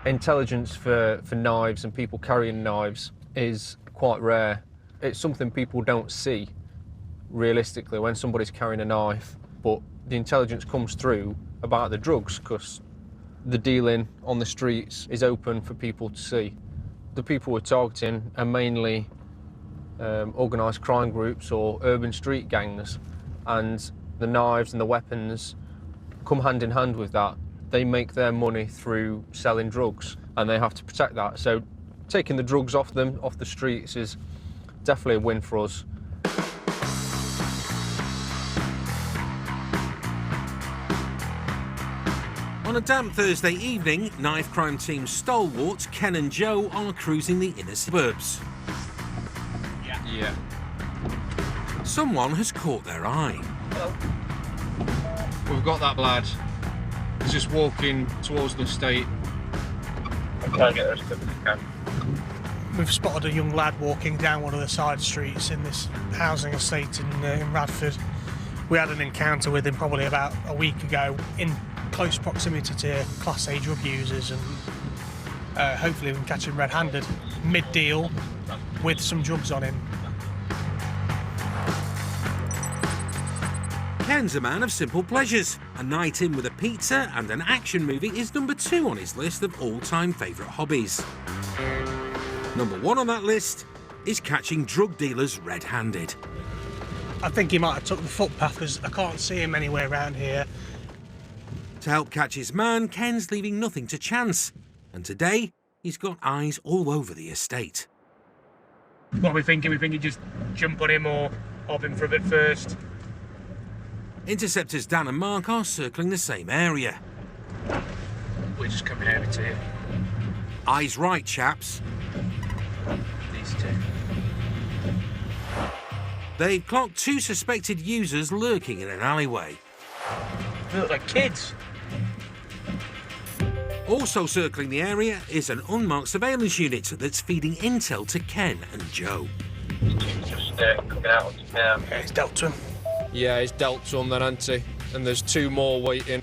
Intelligence for knives and people carrying knives is quite rare. It's something people don't see realistically when somebody's carrying a knife, but the intelligence comes through about the drugs because the dealing on the streets is open for people to see. The people we're targeting are mainly organised crime groups or urban street gangs, and the knives and the weapons come hand in hand with that. They make their money through selling drugs and they have to protect that. So taking the drugs off them, off the streets, is definitely a win for us. On a damp Thursday evening, knife crime team stalwarts Ken and Joe are cruising the inner suburbs. Yeah. Someone has caught their eye. We've got that lad. He's just walking towards the estate. I can't get those if we can. We've spotted a young lad walking down one of the side streets in this housing estate in Radford. We had an encounter with him probably about a week ago in close proximity to Class A drug users, and hopefully we can catch him red-handed, mid-deal, with some drugs on him. Ken's a man of simple pleasures. A night in with a pizza and an action movie is number 2 on his list of all-time favourite hobbies. Number 1 on that list is catching drug dealers red-handed. I think he might have took the footpath because I can't see him anywhere around here. To help catch his man, Ken's leaving nothing to chance. And today, he's got eyes all over the estate. What are we thinking? We think he just jump on him or hop him for a bit first. Interceptors Dan and Mark are circling the same area. We're just coming over to him. Eyes right, chaps. These two. They've clocked 2 suspected users lurking in an alleyway. They look like kids. Also circling the area is an unmarked surveillance unit that's feeding intel to Ken and Joe. Just coming out now. Yeah, it's dealt to him. Yeah, he's dealt some then, hasn't he? And there's 2 more waiting.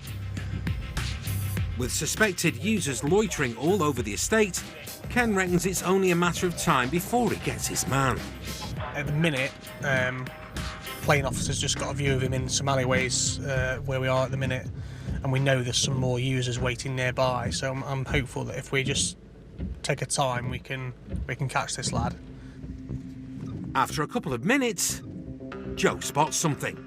With suspected users loitering all over the estate, Ken reckons it's only a matter of time before he gets his man. At the minute, plane officers just got a view of him in some alleyways where we are at the minute, and we know there's some more users waiting nearby, so I'm hopeful that if we just take a time, we can catch this lad. After a couple of minutes, Joe spots something.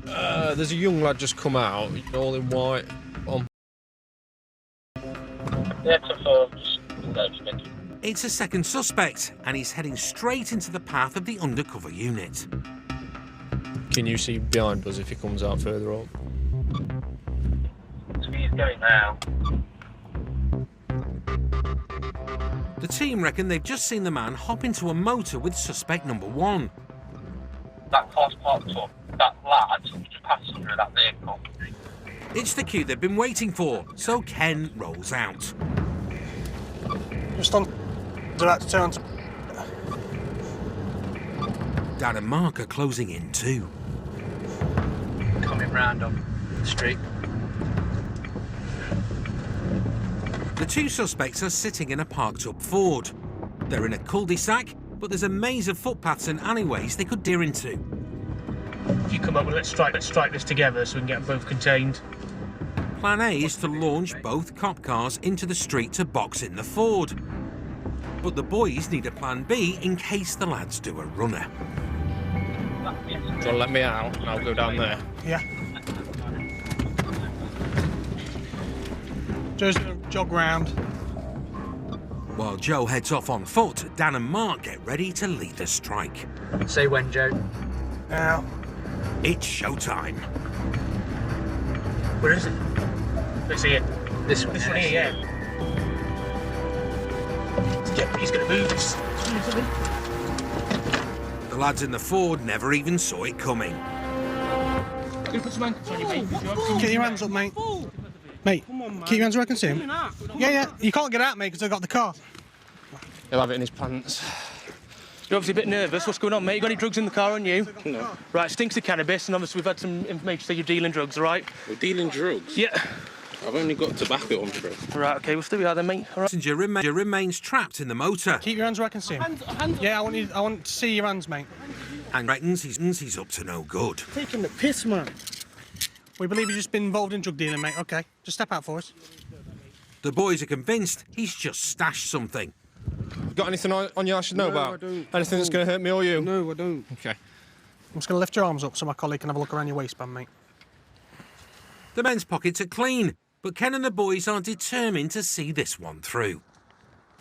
There's a young lad just come out, all in white. It's a second suspect, and he's heading straight into the path of the undercover unit. Can you see behind us if he comes out further up? He's going now. The team reckon they've just seen the man hop into a motor with suspect number 1. That car's parked up. That lad just passed through that vehicle. It's the cue they've been waiting for, so Ken rolls out. Just on. About to turn. Dan and Mark are closing in too. Coming round on the street. The 2 suspects are sitting in a parked-up Ford. They're in a cul-de-sac, but there's a maze of footpaths and alleyways they could deer into. If you come up, let's strike this together so we can get both contained. Plan A is to launch both cop cars into the street to box in the Ford. But the boys need a plan B in case the lads do a runner. Do you want to let me out and I'll go down there? Yeah. Joe's gonna jog round. While Joe heads off on foot, Dan and Mark get ready to lead the strike. Say when, Joe. Now. It's showtime. Where is it? Let's see it. This one. This one here, yeah. He's gonna move this. The lads in the Ford never even saw it coming. Put some handcuffs on you, mate. Get your hands up, mate. Mate, come on, man. Keep your hands where I can see him. Yeah. You can't get out, mate, because I've got the car. He'll have it in his pants. You're obviously a bit nervous. What's going on, mate? You got any drugs in the car on you? No. Right, stinks of cannabis, and obviously we've had some information that you're dealing drugs, all right? We're dealing drugs? Yeah. I've only got tobacco on, bro. Right, OK, we'll still be out then, mate. All right. Passenger remains trapped in the motor. Keep your hands where I can see him. Hands. Yeah, I want to see your hands, mate. And reckons he's up to no good. Taking the piss, man. We believe you've just been involved in drug dealing, mate. OK, just step out for us. The boys are convinced he's just stashed something. Got anything on you I should know about? I don't. Anything that's going to hurt me or you? No, I don't. OK. I'm just going to lift your arms up so my colleague can have a look around your waistband, mate. The men's pockets are clean, but Ken and the boys are determined to see this one through.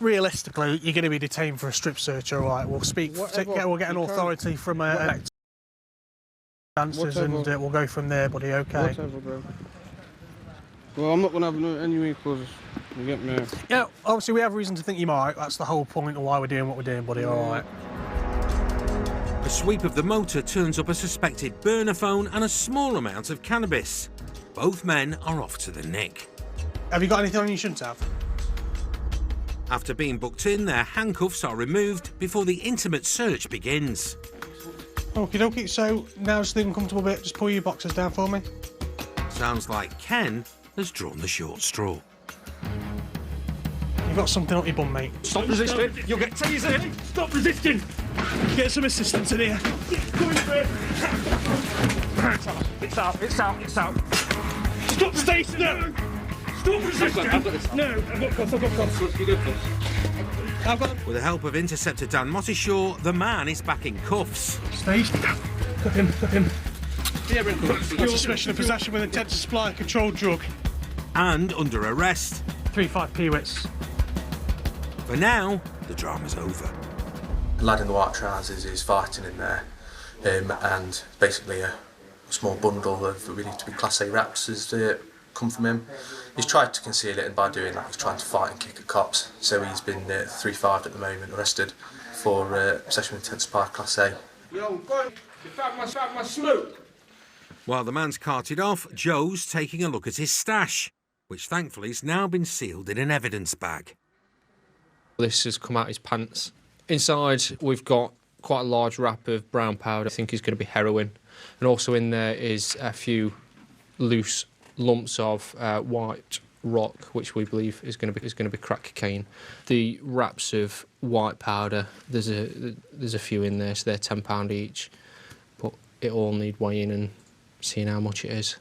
Realistically, you're going to be detained for a strip search, all right? We'll get an authority from dancers and we'll go from there, buddy, OK? Whatever, bro. Well, I'm not going to have no anyway, because you get me. Yeah, obviously we have reason to think you might. That's the whole point of why we're doing what we're doing, buddy, all right? A sweep of the motor turns up a suspected burner phone and a small amount of cannabis. Both men are off to the nick. Have you got anything on you shouldn't have? After being booked in, their handcuffs are removed before the intimate search begins. Okie dokie, so now just leave them comfortable bit, just pull your boxes down for me. Sounds like Ken has drawn the short straw. You've got something up your bum, mate. Stop resisting, you'll get tasered. Stop resisting! Get some assistance in here. Coming through. It's out. Stop resisting! No! Stop resisting! I've got this. No, I've got cuffs. You got cuffs. With the help of Interceptor Dan Mottishaw, the man is back in cuffs. Stay. Cut him. That's suspicion of possession with intent to supply a controlled drug. And under arrest. 3-5 Pewits. For now, the drama's over. The lad in the white trousers is fighting in there, and basically a small bundle of really to be Class A wraps has come from him. He's tried to conceal it, and by doing that he's trying to fight and kick at cops. So he's been 3-5 at the moment, arrested for possession with intent to supply Class A. Yo, go on. You found my smoke. While the man's carted off, Joe's taking a look at his stash, which thankfully has now been sealed in an evidence bag. This has come out his pants. Inside, we've got quite a large wrap of brown powder. I think is going to be heroin. And also in there is a few loose lumps of white rock, which we believe is going to be crack cocaine. The wraps of white powder, there's a few in there, so they're £10 each. But it all need weighing and seeing how much it is.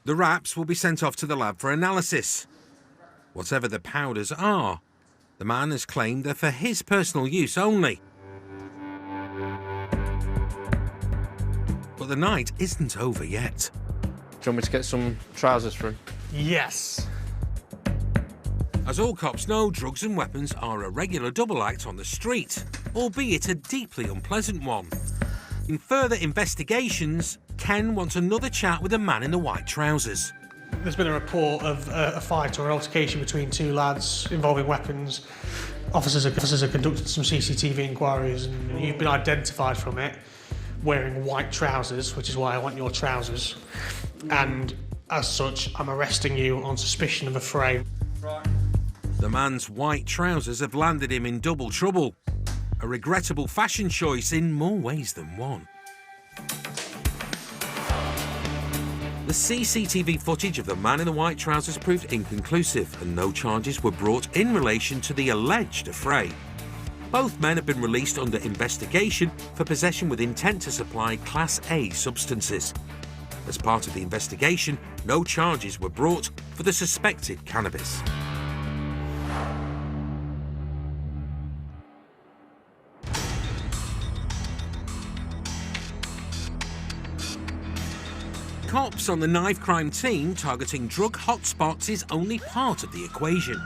The wraps will be sent off to the lab for analysis. Whatever the powders are, the man has claimed they're for his personal use only. But the night isn't over yet. Do you want me to get some trousers for him? Yes. As all cops know, drugs and weapons are a regular double act on the street, albeit a deeply unpleasant one. In further investigations, Ken wants another chat with the man in the white trousers. There's been a report of a fight or an altercation between two lads involving weapons. Officers have conducted some CCTV inquiries, and you've been identified from it wearing white trousers, which is why I want your trousers. And as such, I'm arresting you on suspicion of a fray. The man's white trousers have landed him in double trouble. A regrettable fashion choice in more ways than one. The CCTV footage of the man in the white trousers proved inconclusive, and no charges were brought in relation to the alleged affray. Both men have been released under investigation for possession with intent to supply Class A substances. As part of the investigation, no charges were brought for the suspected cannabis. Cops on the knife crime team targeting drug hotspots is only part of the equation.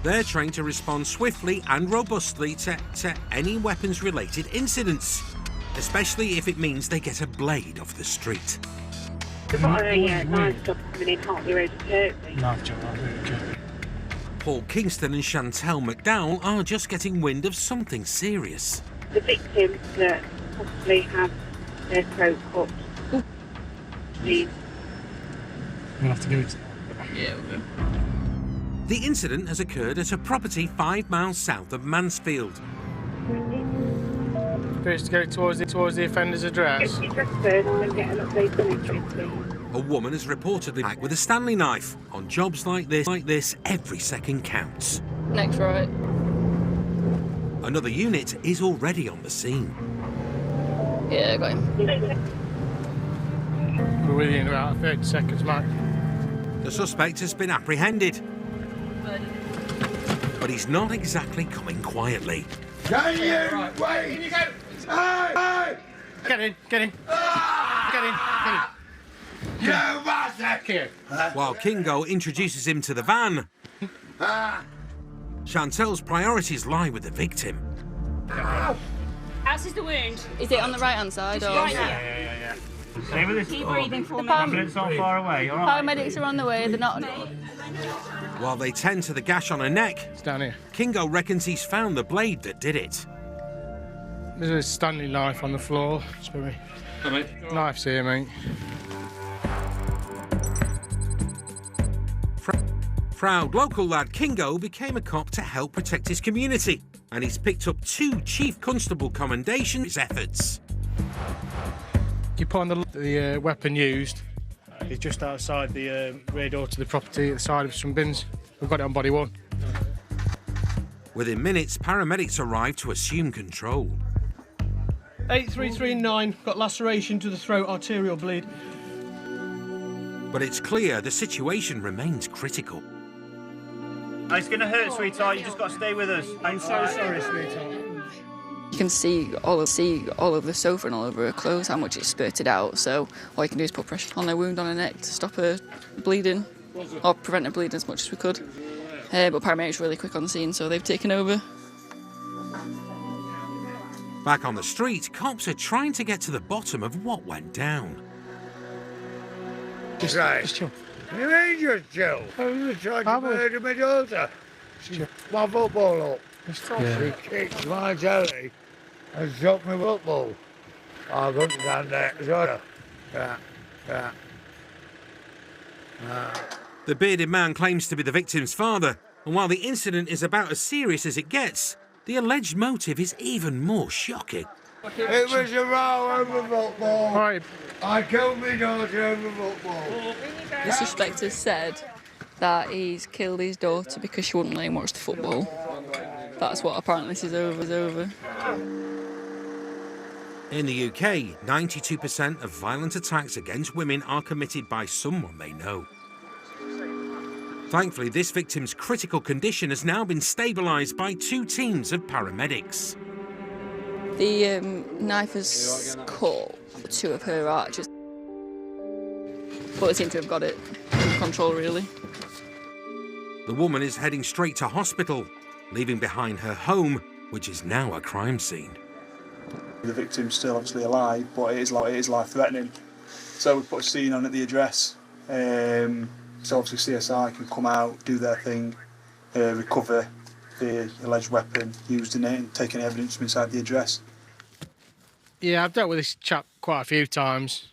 They're trained to respond swiftly and robustly to any weapons-related incidents, especially if it means they get a blade off the street. Paul Kingston and Chantel McDowell are just getting wind of something serious. The victims that possibly have their throat cut. Please. We'll have to go to... Yeah, we'll go. The incident has occurred at a property 5 miles south of Mansfield. Appears to go towards the offender's address. A woman has reportedly attacked with a Stanley knife. On jobs like this, every second counts. Next right. Another unit is already on the scene. Yeah, I got him. We're with you in about 30 seconds, Mike. The suspect has been apprehended. But he's not exactly coming quietly. Can you wait? Can you go? Hey! Get in. Get in. You bastard! Here. While Kingo introduces him to the van, Chantel's priorities lie with the victim. How's the wound? Is it on the right-hand side? Or? Right now. Yeah. Stay with us. Keep breathing for me. Ambulance not far away, all right? Paramedics are on the way. They're not. While they tend to the gash on her neck, it's down here. Kingo reckons he's found the blade that did it. There's a Stanley knife on the floor. Sorry. Hey, mate. Knife's here, mate. Proud local lad Kingo became a cop to help protect his community, and he's picked up 2 Chief Constable commendations for his efforts. You put on the weapon used. It's just outside the rear door to the property at the side of some bins. We've got it on body 1. Within minutes, paramedics arrived to assume control. 8339, got laceration to the throat, arterial bleed. But it's clear the situation remains critical. It's going to hurt, sweetheart. You just got to stay with us. I'm so sorry, sweetheart. You can see all of the sofa and all over her clothes, how much it spurted out. So all you can do is put pressure on her wound on her neck to stop her bleeding, or prevent her bleeding as much as we could. But paramedics were really quick on the scene, so they've taken over. Back on the street, cops are trying to get to the bottom of what went down. Just chill. You mean just chill? You tried to murder my daughter. My football up. She kicked my telly and shot my football. I couldn't stand there. Yeah. The bearded man claims to be the victim's father, and while the incident is about as serious as it gets, The alleged motive is even more shocking. It was a row over football. Right. I killed my daughter over football. The suspect has said that he's killed his daughter because she wouldn't let him watch the football. That's what apparently this is over. In the UK, 92% of violent attacks against women are committed by someone they know. Thankfully, this victim's critical condition has now been stabilised by 2 teams of paramedics. The knife has cut 2 of her arches, but they seem to have got it under control, really. The woman is heading straight to hospital, leaving behind her home, which is now a crime scene. The victim's still obviously alive, but it is life-threatening. So we put a scene on at the address. So obviously CSI can come out, do their thing, recover the alleged weapon used in it and take any evidence from inside the address. Yeah, I've dealt with this chap quite a few times.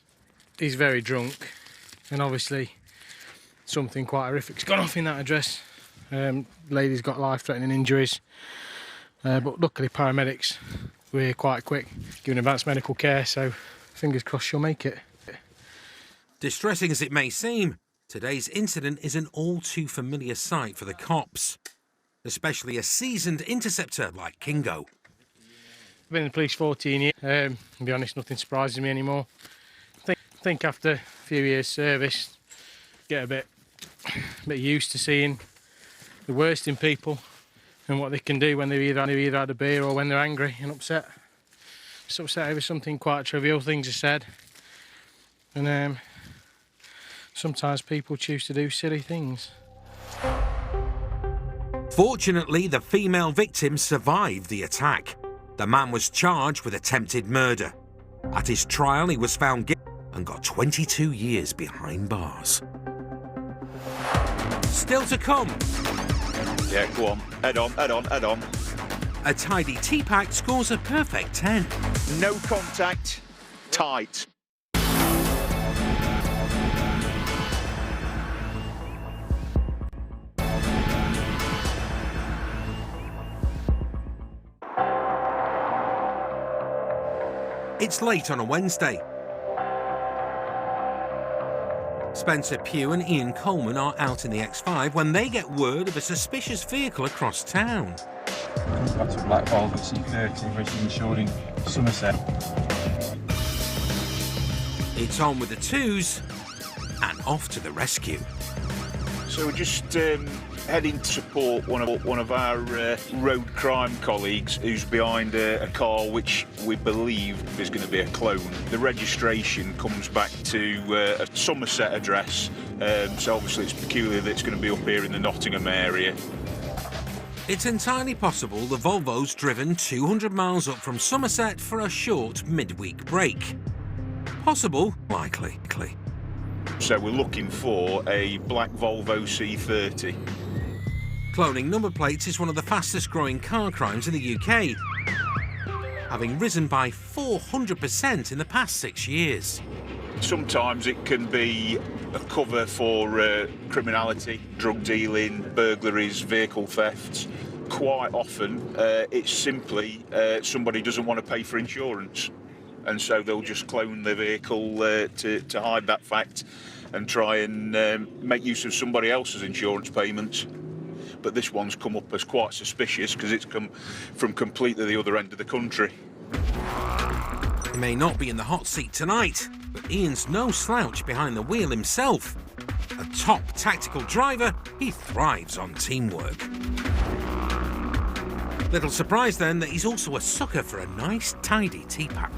He's very drunk, and obviously something quite horrific's gone off in that address. Lady's got life-threatening injuries, but luckily paramedics were here quite quick, giving advanced medical care, so fingers crossed she'll make it. Distressing as it may seem, today's incident is an all-too-familiar sight for the cops, especially a seasoned interceptor like Kingo. I've been in the police 14 years. To be honest, nothing surprises me anymore. I think after a few years' service, get a bit used to seeing the worst in people and what they can do when they've either had a beer or when they're angry and upset. Just upset over something quite trivial, things are said. And sometimes people choose to do silly things. Fortunately, the female victim survived the attack. The man was charged with attempted murder. At his trial, he was found guilty and got 22 years behind bars. Still to come. Yeah, go on. Head on. A tidy T-Pack scores a perfect 10. No contact. Tight. It's late on a Wednesday. Spencer Pugh and Ian Coleman are out in the X5 when they get word of a suspicious vehicle across town. That's a black Volvo C30 originally insured in Somerset. It's on with the twos and off to the rescue. So we're just heading to support one of our road crime colleagues who's behind a car which we believe is going to be a clone. The registration comes back to a Somerset address, so obviously it's peculiar that it's going to be up here in the Nottingham area. It's entirely possible the Volvo's driven 200 miles up from Somerset for a short midweek break. Possible, likely. So we're looking for a black Volvo C30. Cloning number plates is one of the fastest growing car crimes in the UK, having risen by 400% in the past 6 years. Sometimes it can be a cover for criminality, drug dealing, burglaries, vehicle thefts. Quite often it's simply somebody doesn't want to pay for insurance, and so they'll just clone the vehicle to hide that fact and try and make use of somebody else's insurance payments. But this one's come up as quite suspicious because it's come from completely the other end of the country. He may not be in the hot seat tonight, but Ian's no slouch behind the wheel himself. A top tactical driver, he thrives on teamwork. Little surprise then that he's also a sucker for a nice tidy T-Pack.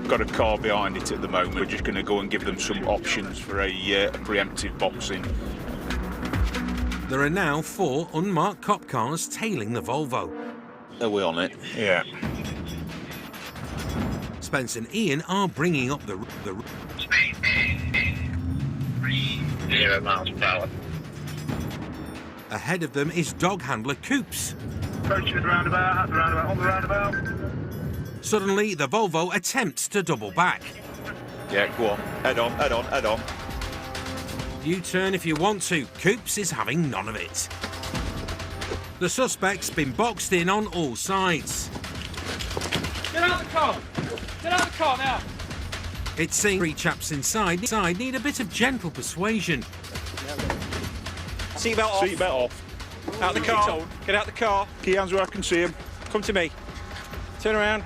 Got a car behind it at the moment. We're just going to go and give them some options for a preemptive boxing. There are now 4 unmarked cop cars tailing the Volvo. Are we on it? Yeah. Spence and Ian are bringing up the 0 miles per hour. Ahead of them is dog handler Coops. Approaching the roundabout, on the roundabout. Suddenly, the Volvo attempts to double back. Yeah, go on. Head on. U-turn if you want to. Coops is having none of it. The suspect's been boxed in on all sides. Get out of the car! Get out of the car now! It seems three chaps inside need a bit of gentle persuasion. Seatbelt off. Seatbelt off. Out the car. Get out the car. Keep your hands where I can see him. Come to me. Turn around.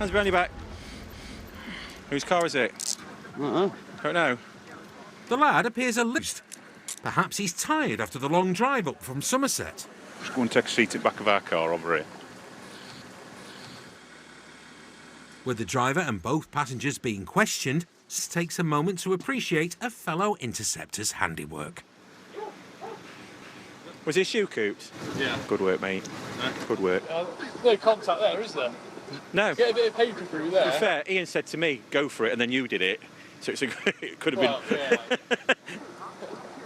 Hands behind your back. Whose car is it? Don't know. The lad appears amused. Perhaps he's tired after the long drive up from Somerset. Just go and take a seat at the back of our car over here. With the driver and both passengers being questioned, it takes a moment to appreciate a fellow Interceptor's handiwork. Was his shoe cooped? Yeah. Good work, mate. Good work. No contact there, is there? No. Get a bit of paper through there. To be fair, Ian said to me, go for it, and then you did it. So it could have been... Yeah.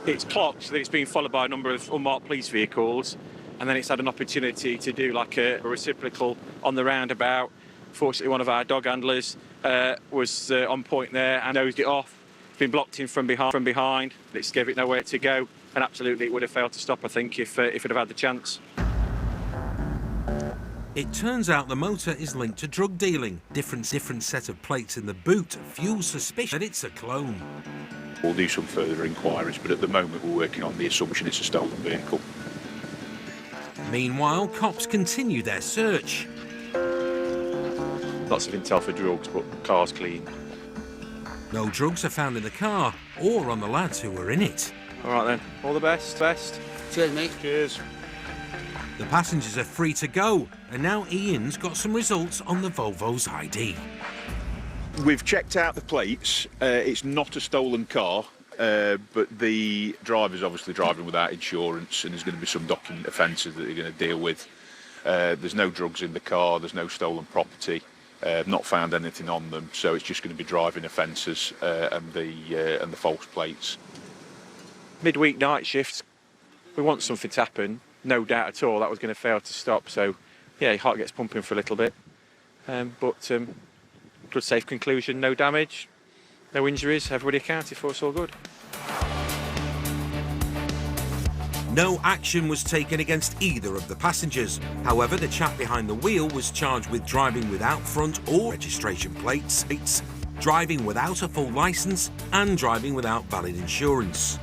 It's clocked that it's been followed by a number of unmarked police vehicles, and then it's had an opportunity to do like a reciprocal on the roundabout. Fortunately, one of our dog handlers was on point there and nosed it off. It's been blocked in from behind. It gave it nowhere to go, and absolutely it would have failed to stop, I think, if it had had the chance. It turns out the motor is linked to drug dealing. Different set of plates in the boot fuels suspicion that it's a clone. We'll do some further inquiries, but at the moment we're working on the assumption it's a stolen vehicle. Meanwhile, cops continue their search. Lots of intel for drugs, but car's clean. No drugs are found in the car or on the lads who were in it. All right then, all the best. Cheers, mate. Cheers. The passengers are free to go, and now Ian's got some results on the Volvo's ID. We've checked out the plates. It's not a stolen car, but the driver's obviously driving without insurance, and there's going to be some document offences that they're going to deal with. There's no drugs in the car, there's no stolen property, not found anything on them, so it's just going to be driving offences and the false plates. Midweek night shifts. We want something to happen. No doubt at all that was going to fail to stop. So, yeah, your heart gets pumping for a little bit. But good safe conclusion, no damage, no injuries, everybody accounted for, it's all good. No action was taken against either of the passengers. However, the chap behind the wheel was charged with driving without front or registration plates, driving without a full licence and driving without valid insurance.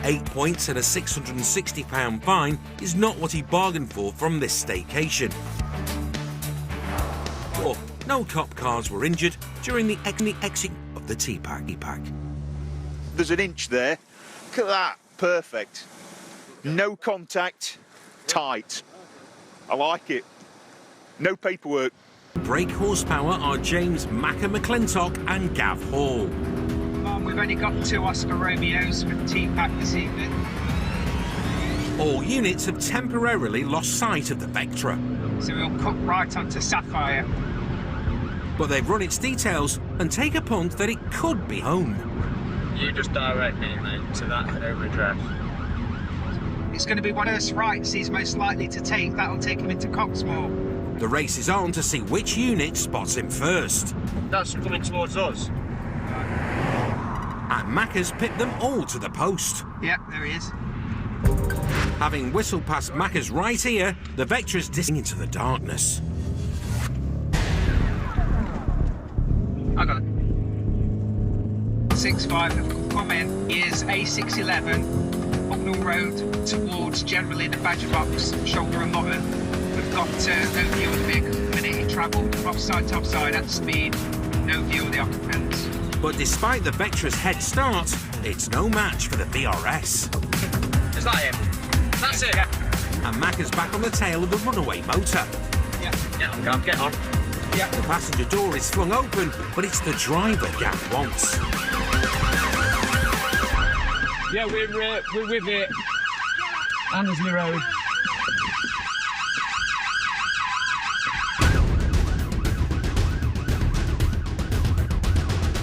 8 points and a £660 fine is not what he bargained for from this staycation. No cop cars were injured during the exit of the T-Pack. There's an inch there. Look at that. Perfect. No contact. Tight. I like it. No paperwork. Brake horsepower are James Macca McClintock and Gav Hall. We've only got 2 Oscar Romeos with T-Pack this evening. All units have temporarily lost sight of the Vectra. So we'll cut right onto Sapphire. But they've run its details and take a punt that it could be home. You just direct me, mate, to that home address. It's going to be one of those rights he's most likely to take. That'll take him into Coxmoor. The race is on to see which unit spots him first. That's coming towards us. And Macca's pipped them all to the post. Yep, there he is. Having whistled past Macca's right ear, the Vectra's dissing into the darkness. I got it. 6-5 have come in. Here's A611, Bucknell Road, towards generally the Badger Box, Shoulder and Mutton. We've got no view of the vehicle at the minute. He travelled offside, topside at speed, no view of the occupants. But despite the Vectra's head start, it's no match for the VRS. Is that him? That's it. And Macca's back on the tail of the runaway motor. Yeah, I'm get on. Yeah. The passenger door is flung open, but it's the driver Gav wants. Yeah, we're with it. Annesley Road.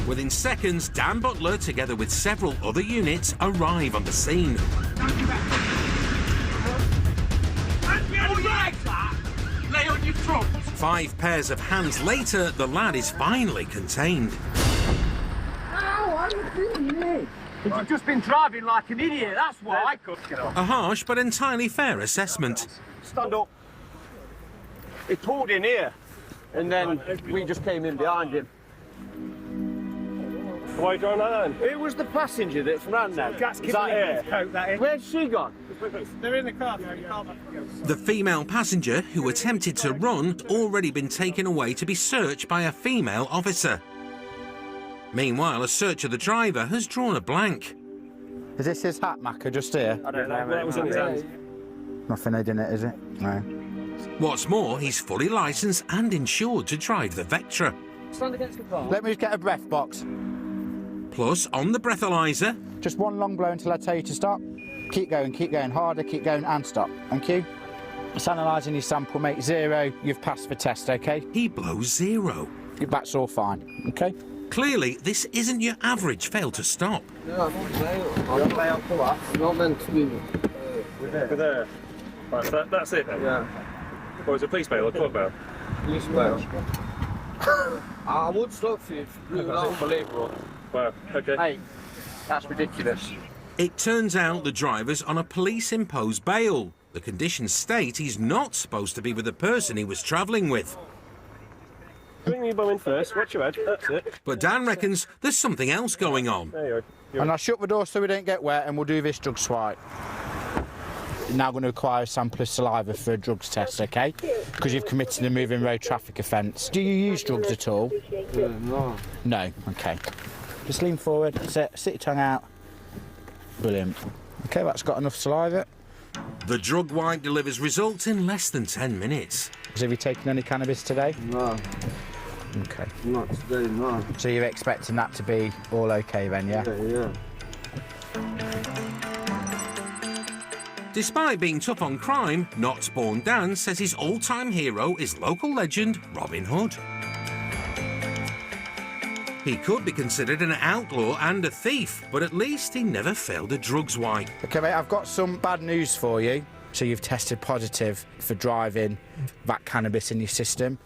Within seconds, Dan Butler, together with several other units, arrive on the scene. Lay on your front. 5 pairs of hands later, the lad is finally contained. You've just been driving like an idiot, that's why. A harsh but entirely fair assessment. Stand up. He pulled in here, and then we just came in behind him. Why are you driving like that? It was the passenger that's ran now. Is that here? Where's she gone? They're in the car. The female passenger who attempted to run had already been taken away to be searched by a female officer. Meanwhile, a search of the driver has drawn a blank. Is this his hat, Macca, just here? I don't know. That was in his hand. Nothing in it, is it? No. What's more, he's fully licensed and insured to drive the Vectra. Stand against the car. Let me just get a breath box. Plus, on the breathalyzer... Just one long blow until I tell you to stop. Keep going, harder, keep going, and stop. Thank you. It's analysing your sample, mate. 0, you've passed the test, OK? He blows 0. That's all fine, OK? Clearly, this isn't your average fail to stop. No, I'm not meant to be. We're there. Right, so that's it then? Yeah. Or is it police bail or court bail? Police bail. I would stop you if you blew unbelievable. Wow, okay. Hey, that's ridiculous. It turns out the driver's on a police-imposed bail. The conditions state he's not supposed to be with the person he was travelling with. Bring your bum in first, watch your head, that's it. But Dan reckons there's something else going on. There you are. And I'll shut the door so we don't get wet, and we'll do this drug swipe. Now going to require a sample of saliva for a drugs test, OK? Because you've committed a moving road traffic offence. Do you use drugs at all? No. No? OK. Just lean forward, sit your tongue out. Brilliant. OK, that's got enough saliva. The drug wipe delivers results in less than 10 minutes. Have you taken any cannabis today? No. OK. Not today, no. So you're expecting that to be all OK then, yeah? Yeah. Despite being tough on crime, Not Born Dan says his all-time hero is local legend Robin Hood. He could be considered an outlaw and a thief, but at least he never failed a drugs wipe. OK, mate, I've got some bad news for you. So you've tested positive for driving that cannabis in your system.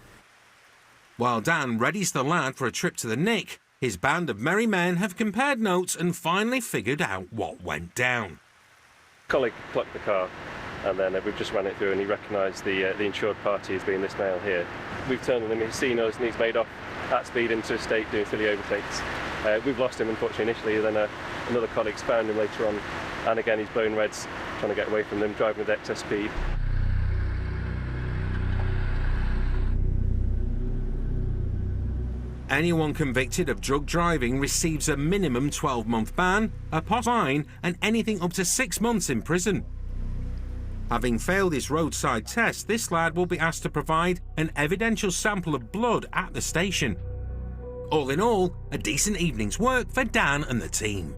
While Dan readies the lad for a trip to the Nick, his band of merry men have compared notes and finally figured out what went down. Colleague plucked the car, and then we've just ran it through, and he recognised the insured party as being this male here. We've turned on him, he's seen us, and he's made off at speed into a state doing silly overtakes. We've lost him, unfortunately, initially, then another colleague's found him later on, and again he's blown reds, trying to get away from them, driving with excess speed. Anyone convicted of drug driving receives a minimum 12-month ban, a fine, and anything up to 6 months in prison. Having failed his roadside test, this lad will be asked to provide an evidential sample of blood at the station. All in all, a decent evening's work for Dan and the team.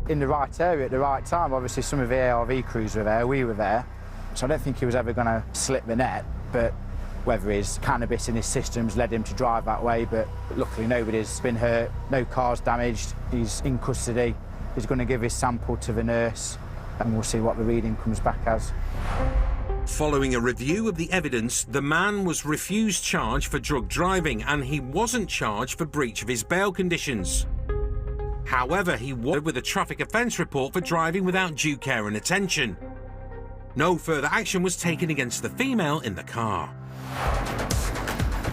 In the right area at the right time. Obviously, some of the ARV crews were there, we were there, so I don't think he was ever going to slip the net, but whether his cannabis in his systems led him to drive that way, but luckily nobody's been hurt, no cars damaged, he's in custody, he's going to give his sample to the nurse, and we'll see what the reading comes back as. Following a review of the evidence, the man was refused charge for drug driving and he wasn't charged for breach of his bail conditions. However, he was with a traffic offence report for driving without due care and attention. No further action was taken against the female in the car.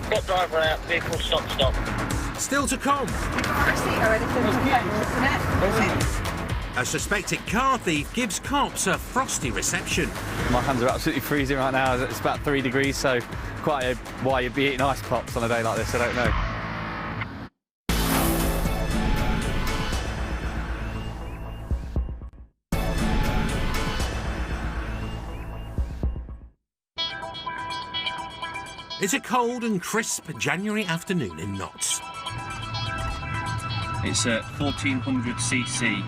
Stop driver out, vehicle stop. Still to come. A suspected car thief gives cops a frosty reception. My hands are absolutely freezing right now. It's about 3 degrees, so quite why you'd be eating ice pops on a day like this, I don't know. It's a cold and crisp January afternoon in Notts. It's a 1400cc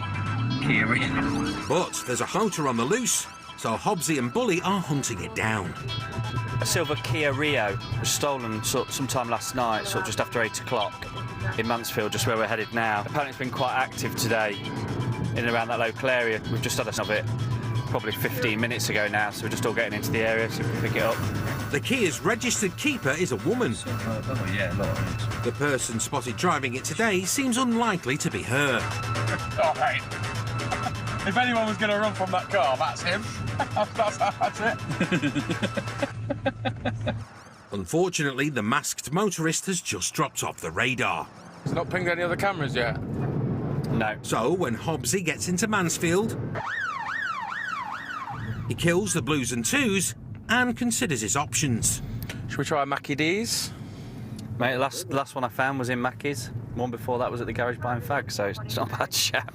Kia Rio. But there's a motor on the loose, so Hobbsy and Bully are hunting it down. A silver Kia Rio was stolen sometime last night, just after 8 o'clock in Mansfield, just where we're headed now. Apparently it's been quite active today in and around that local area. We've just had of it probably 15 minutes ago now, so we're just all getting into the area so we can pick it up. The Kia's registered keeper is a woman. Oh yeah, a lot of it. The person spotted driving it today seems unlikely to be her. Oh, hey. If anyone was going to run from that car, that's him. that's it. Unfortunately, the masked motorist has just dropped off the radar. He's not pinged any other cameras yet? No. So, when Hobbsy gets into Mansfield, he kills the blues and twos and considers his options. Should we try Mackie D's? Mate, the last one I found was in Mackie's. One before that was at the garage buying fags, so it's not a bad shout.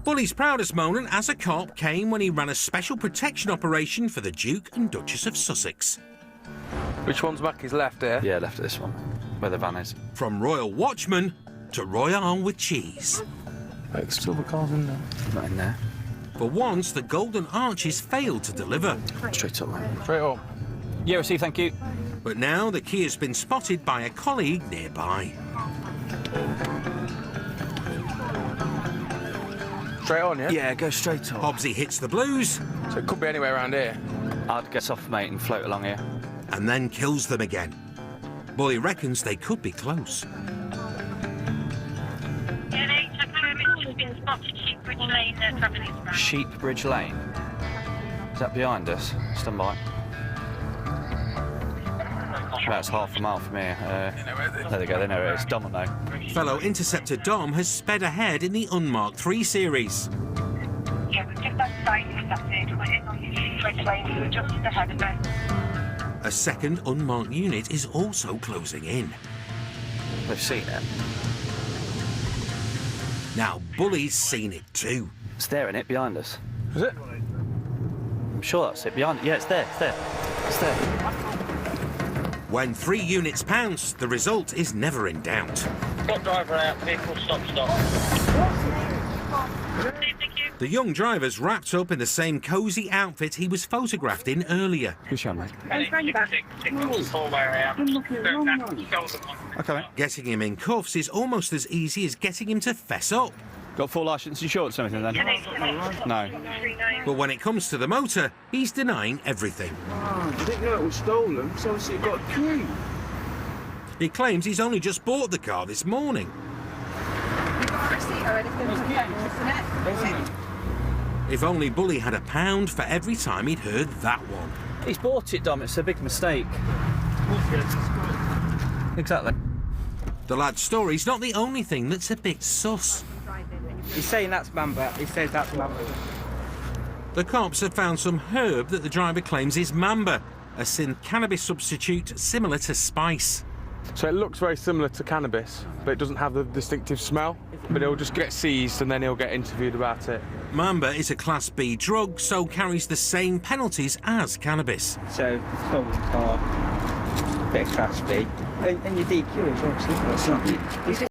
Bully's proudest moment as a cop came when he ran a special protection operation for the Duke and Duchess of Sussex. Which one's Mackie's left here? Yeah, left of this one, where the van is. From Royal Watchman to Royale with cheese. There's still the cars in there. Not in there. For once, the Golden Arches failed to deliver. Straight up, mate. Straight up. Yeah, receive, thank you. But now the key has been spotted by a colleague nearby. Straight on, yeah? Yeah, go straight on. Hobbsy hits the blues. So it could be anywhere around here. I'd get off, mate, and float along here. And then kills them again. Bully reckons they could be close. Sheep Bridge Lane. Is that behind us? Stand by. About half a mile from here. There they go, they know where it is. Dom will know. Fellow Interceptor Dom has sped ahead in the unmarked 3 series. Yeah, we've just outside Intercepted. We're in on Bridge Lane, so we're just ahead of it. A second unmarked unit is also closing in. They've seen it. Now, Bully's seen it too. It's there, innit, behind us. Is it? I'm sure that's it. Behind it. Yeah, it's there, it's there. It's there. When 3 units pounce, the result is never in doubt. Stop driver out, vehicle stop. The young driver's wrapped up in the same cosy outfit he was photographed in earlier. Who's your mate? Okay, mate. Getting him in cuffs is almost as easy as getting him to fess up. Got full licence insurance or anything then? No. But when it comes to the motor, he's denying everything. Oh, I didn't know it was stolen, so obviously it got a key. He claims he's only just bought the car this morning. If only Bully had £1 for every time he'd heard that one. He's bought it, Dom. It's a big mistake. Exactly. The lad's story's not the only thing that's a bit sus. He's saying that's Mamba. He says that's Mamba. The cops have found some herb that the driver claims is Mamba, a synth cannabis substitute similar to spice. So it looks very similar to cannabis, but it doesn't have the distinctive smell. But it'll just get seized and then he'll get interviewed about it. Mamba is a Class B drug, so carries the same penalties as cannabis. So, stolen car, bit of Class B, and your DQ is obviously.